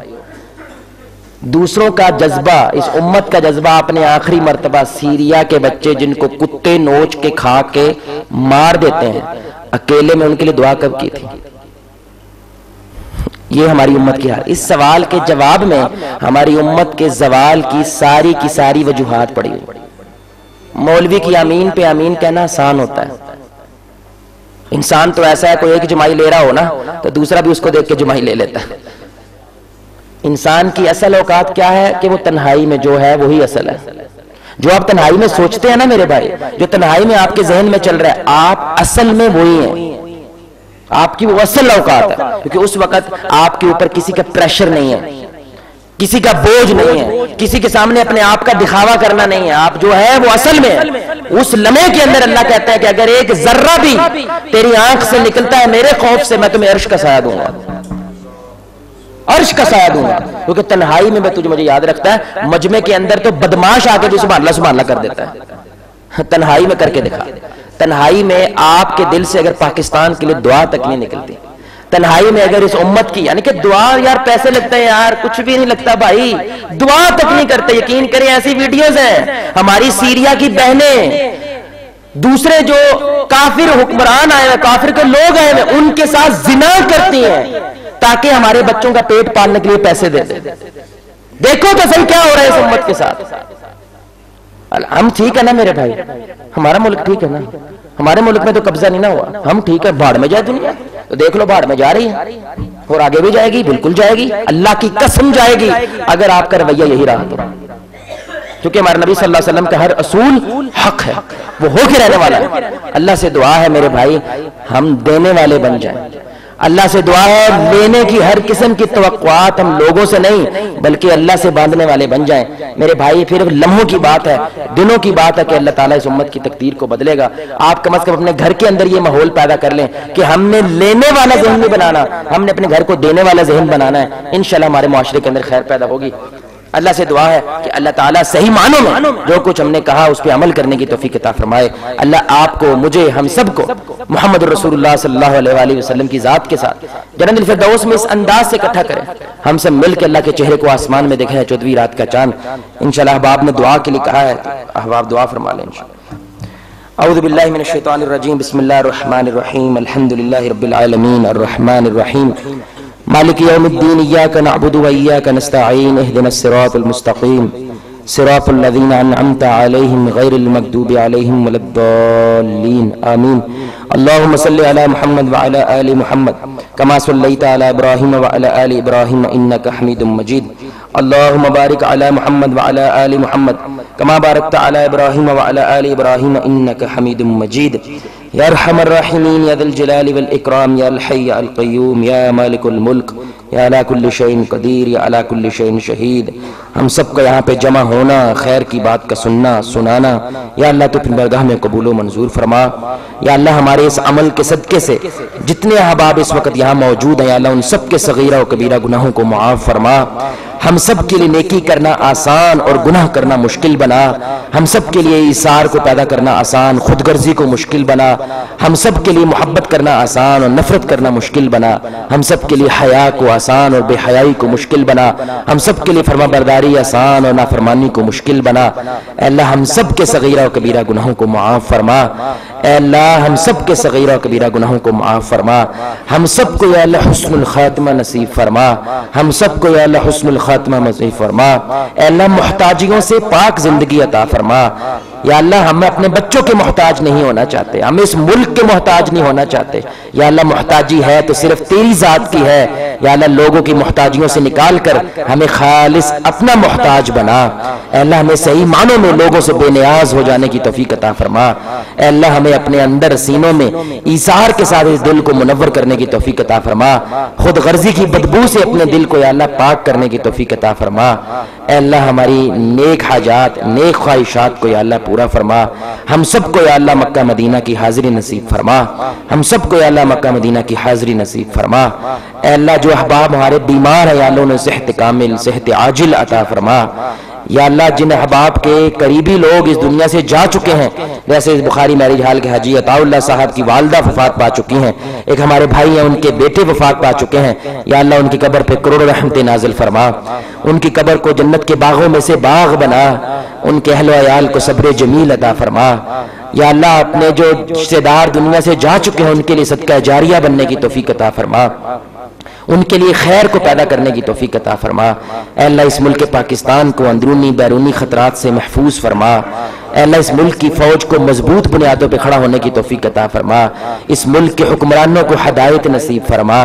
دوسروں کا جذبہ، اس امت کا جذبہ آپ نے آخری مرتبہ سیریا کے بچے جن کو کتے نوچ کے کھا کے مار دیتے ہیں، اکیلے میں ان کے لیے دعا کب کی تھی؟ یہ ہماری امت کی حال. اس سوال کے جواب میں ہماری امت کے زوال کی ساری وجوہات پڑی ہوئی. مولوی کی آمین پہ آمین کہنا آسان ہوتا ہے. انسان تو ایسا ہے، کوئی ایک جمائی لے رہا ہو نا تو دوسرا بھی اس کو دیکھ کے جمائی لے لیتا ہے. انسان کی اصل اوقات کیا ہے کہ وہ تنہائی میں جو ہے وہی اصل ہے. جو آپ تنہائی میں سوچتے ہیں نا میرے بھائی، جو تنہائی میں آپ کے ذہن میں چل رہا ہے، آپ اصل میں وہی ہیں. آپ کی وہ اصل اوقات ہے، کیونکہ اس وقت آپ کے اوپر کسی کا پریشر نہیں ہے، کسی کا بوجھ نہیں ہے، کسی کے سامنے اپنے آپ کا دکھاوا کرنا نہیں ہے. آپ جو ہے وہ اصل میں اس لمحے کے اندر اللہ کہتا ہے کہ اگر ایک ذرہ بھی تیری آنکھ سے نکلتا ہے میرے خوف سے، میں تمہیں عرش کا سایہ دوں گا، عرش کا سایہ دوں گا. کیونکہ تنہائی میں مجھے یاد رکھتا ہے، مجمع کے اندر تو بدماش آ کے بھی سبحان اللہ کر دیتا ہے. تنہائی میں کر کے دکھا. تنہائی میں آپ کے دل سے اگر پاکستان کے لیے دعا تک نہیں نکلتی، تنہائی میں اگر اس امت کی، یعنی کہ دعا یار پیسے لگتے ہیں یار، کچھ بھی نہیں لگتا بھائی، دعا تک نہیں کرتے. یقین کریں ایسی ویڈیوز ہیں ہماری سیریا کی بہنیں دوسرے جو کافر حکمران آئے ہوئے، کافر کے لوگ آئے ہوئے، ان کے ساتھ زنا کرتی ہیں تاکہ ہمارے بچوں کا پیٹ پالنے کے لیے پیسے دے دیں. دیکھو تو صحیح کیا ہو رہا ہے اس امت کے ساتھ. ہم ٹھیک ہے نا میرے بھائی، ہمارا ملک ٹھیک ہے نا، ہمارے ملک میں تو قبضہ نہیں نہ ہوا، ہم ٹھیک ہے. بھاڑ میں جائے دنیا تو دیکھ لو، بھاڑ میں جا رہی ہے اور آگے بھی جائے گی، بالکل جائے گی، اللہ کی قسم جائے گی اگر آپ کا رویہ یہی رہا تو. کیونکہ ہمارے نبی صلی اللہ علیہ وسلم کا ہر اصول حق ہے، وہ ہو کے رہنے والا ہے. اللہ سے دعا ہے میرے بھائی ہم دینے والے بن جائیں. اللہ سے دعا ہے لینے کی ہر قسم کی توقعات ہم لوگوں سے نہیں بلکہ اللہ سے باندھنے والے بن جائیں میرے بھائی. پھر لمحوں کی بات ہے، دنوں کی بات ہے کہ اللہ تعالیٰ اس امت کی تقدیر کو بدلے گا. آپ کم از کم اپنے گھر کے اندر یہ ماحول پیدا کر لیں کہ ہم نے لینے والا ذہن نہیں بنانا، ہم نے اپنے گھر کو دینے والا ذہن بنانا ہے. انشاءاللہ ہمارے معاشرے کے اندر خیر پیدا ہوگی. اللہ سے دعا ہے کہ اللہ تعالیٰ صحیح معنوں میں جو کچھ ہم نے کہا اس پہ عمل کرنے کی توفیق عطا فرمائے. اللہ آپ کو، مجھے، ہم سب کو محمد رسول اللہ صلی اللہ علیہ وآلہ وسلم کی ذات کے ساتھ جنت الفردوس میں اس انداز سے اکٹھا کرے. ہم سب مل کے اللہ کے چہرے کو آسمان میں دیکھیں 14ویں رات کا چاند. انشاءاللہ احباب نے دعا کے لیے کہا ہے، احباب دعا فرما لیں انشاءاللہ. اعوذ باللہ من الشیطان الرجیم، بسم اللہ الرحمن الرحیم، الحمدللہ رب العالمین، الرحمن الرحیم، مالک یوم الدین، ایاک نعبد و ایاک نستعین، اہدنا الصراط المستقیم، صراط الذین انعمت علیہم غیر المغضوب علیہم ولا الضالین، آمین. اللہم صلی علی محمد وعلی آل محمد کما صلیت علی ابراہیم وعلی آل ابراہیم انکا حمید مجید. اللہم بارک علی محمد وعلی آل محمد کما بارکت علی ابراہیم وعلی آل ابراہیم انکا حمید مجید. یا ارحم الراحمین، یا ذی الجلال والاکرام، یا الحی یا القیوم، یا مالک الملک، یا علی کل شیء قدیر، یا علی کل شیء شہید. ہم سب کا یہاں پہ جمع ہونا، خیر کی بات کا سننا سنانا، یا اللہ تو اپنی بارگاہ میں قبول و منظور فرما. یا اللہ ہمارے اس عمل کے صدقے سے جتنے احباب اس وقت یہاں موجود ہیں، یا اللہ ان سب کے صغیرہ و کبیرہ گناہوں کو معاف فرما. ہم سب کے لیے نیکی کرنا آسان اور گناہ کرنا مشکل بنا. ہم سب کے لیے ایثار کو پیدا کرنا آسان، خود غرضی کو مشکل بنا. ہم سب کے لیے محبت کرنا آسان اور نفرت کرنا مشکل بنا. ہم سب کے لیے حیا کو آسان اور بے حیائی کو مشکل بنا. ہم سب کے لیے فرما برداری آسان اور نافرمانی کو مشکل بنا. اے اللہ ہم سب کے صغیرہ و کبیرہ گناہوں کو معاف فرما. اے اللہ ہم سب کے صغیرہ و کبیرہ گناہوں کو معاف فرما. ہم سب کو یا اللہ حسن الخاتمہ نصیب فرما. ہم سب کو یا اللہ حسن الخاتمہ نصیب فرما. اے اللہ محتاجیوں سے پاک زندگی عطا فرما. یا اللہ ہم اپنے بچوں کے محتاج نہیں ہونا چاہتے، ہم اس ملک کے محتاج نہیں ہونا چاہتے. یا اللہ محتاجی ہے تو صرف تیری ذات کی ہے، یا اللہ لوگوں کی محتاجیوں سے نکال کر ہمیں خالص اپنا محتاج بنا۔ اے اللہ ہمیں صحیح معنوں میں لوگوں سے بے نیاز ہو جانے کی توفیق عطا فرما۔ اے اللہ ہمیں اپنے اندر سینوں میں ایثار کے ساتھ اس دل کو منور کرنے کی توفیق عطا فرما۔ خود غرضی کی بدبو سے اپنے دل کو یا اللہ پاک کرنے کی توفیق عطا فرما۔ اے اللہ ہماری نیک حاجات نیک خواہشات کو یا اللہ پورا فرما۔ ہم سب کو یا اللہ مکہ مدینہ کی حاضری نصیب فرما۔ ہم سب کو یا اللہ مکہ مدینہ کی حاضری نصیب فرما۔ اے اللہ جو احباب ہمارے بیمار ہیں یا اللہ انہیں صحت کامل صحت عاجل عطا فرما۔ یا اللہ جن احباب کے قریبی لوگ اس دنیا سے جا چکے ہیں، جیسے اس بخاری میرج ہال کے حاجی عطا اللہ صاحب کی والدہ وفات پا چکی ہیں، ایک ہمارے بھائی ہیں ان کے بیٹے وفات پا چکے ہیں، یا اللہ ان کی قبر پہ کروڑ رحمتیں نازل فرما، ان کی قبر کو جنت کے باغوں میں سے باغ بنا، ان کے اہل و عیال کو صبر جمیل عطا فرما۔ یا اللہ اپنے جو رشتہ دار دنیا سے جا چکے ہیں ان کے لیے صدقہ جاریہ بننے کی توفیق عطا فرما، ان کے لیے خیر کو پیدا کرنے کی توفیق عطا فرما۔ اے اللہ اس ملک پاکستان کو اندرونی بیرونی خطرات سے محفوظ فرما۔ اے اللہ اس ملک کی فوج کو مضبوط بنیادوں پہ کھڑا ہونے کی توفیق عطا فرما۔ اس ملک کے حکمرانوں کو ہدایت نصیب فرما،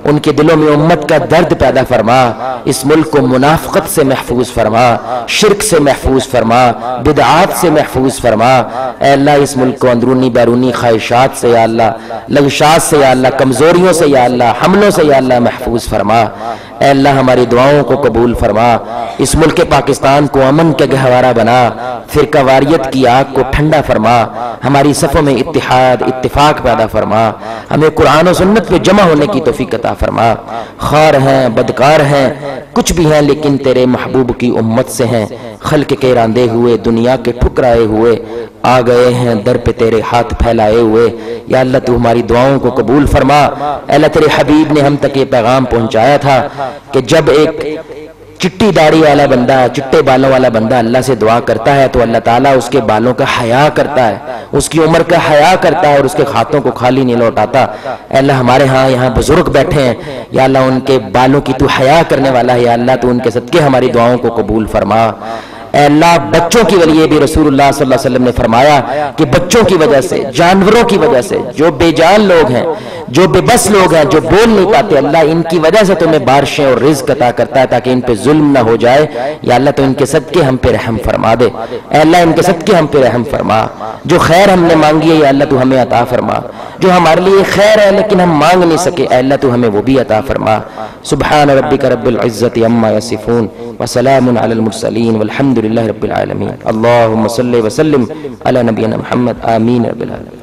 ان کے دلوں میں امت کا درد پیدا فرما، اس ملک کو منافقت سے محفوظ فرما، شرک سے محفوظ فرما، بدعات سے محفوظ فرما۔ اے اللہ اس ملک کو اندرونی بیرونی خواہشات سے یا اللہ لغشات سے یا اللہ کمزوریوں سے یا اللہ حملوں سے یا اللہ محفوظ فرما۔ اے اللہ ہماری دعاؤں کو قبول فرما، اس ملک پاکستان کو امن کا گہوارہ بنا، فرقہ واریت کی آگ کو ٹھنڈا فرما، ہماری صفوں میں اتحاد اتفاق پیدا فرما، ہمیں قرآن و سنت پہ جمع ہونے کی توفیق عطا فرما۔ خار ہیں بدکار ہیں کچھ بھی ہیں لیکن تیرے محبوب کی امت سے ہیں، خلق کے راندے ہوئے دنیا کے ٹھکرائے ہوئے آ گئے ہیں در پہ تیرے ہاتھ پھیلائے ہوئے۔ یا اللہ تو ہماری دعاؤں کو قبول فرما۔ اے اللہ تیرے حبیب نے ہم تک یہ پیغام پہنچایا تھا کہ جب ایک چٹی داڑھی والا بندہ چٹے بالوں والا بندہ اللہ سے دعا کرتا ہے تو اللہ تعالیٰ اس کے بالوں کا حیا کرتا ہے، اس کی عمر کا حیا کرتا ہے اور اس کے ہاتھوں کو خالی نہیں لوٹاتا۔ اے اللہ ہمارے ہاں یہاں بزرگ بیٹھے ہیں، یا اللہ ان کے بالوں کی تو حیا کرنے والا ہے، یا اللہ تو ان کے صدقے ہماری دعاؤں کو قبول فرما۔ اے اللہ بچوں کی وجہ بھی رسول اللہ صلی اللہ علیہ وسلم نے فرمایا کہ بچوں کی وجہ سے جانوروں کی وجہ سے جو بے جان لوگ ہیں جو بے بس لوگ ہیں جو بول نہیں پاتے، اللہ ان کی وجہ سے تمہیں بارشیں اور رزق عطا کرتا ہے تاکہ ان پہ ظلم نہ ہو جائے۔ یا اللہ تو ان کے صدقے ہم پہ رحم فرما دے، اے اللہ ان کے صدقے ہم پہ رحم فرما۔ جو خیر ہم نے مانگی ہے یا اللہ تو ہمیں عطا فرما، جو ہمارے لیے خیر ہے لیکن ہم مانگ نہیں سکے اے اللہ تو ہمیں وہ بھی عطا فرما۔ سبحان ربک رب العزت عما یصفون وسلام علی المرسلین والحمد للہ رب العالمین۔ اللہم صلی وسلم علی نبینا محمد آمین رب العالمین۔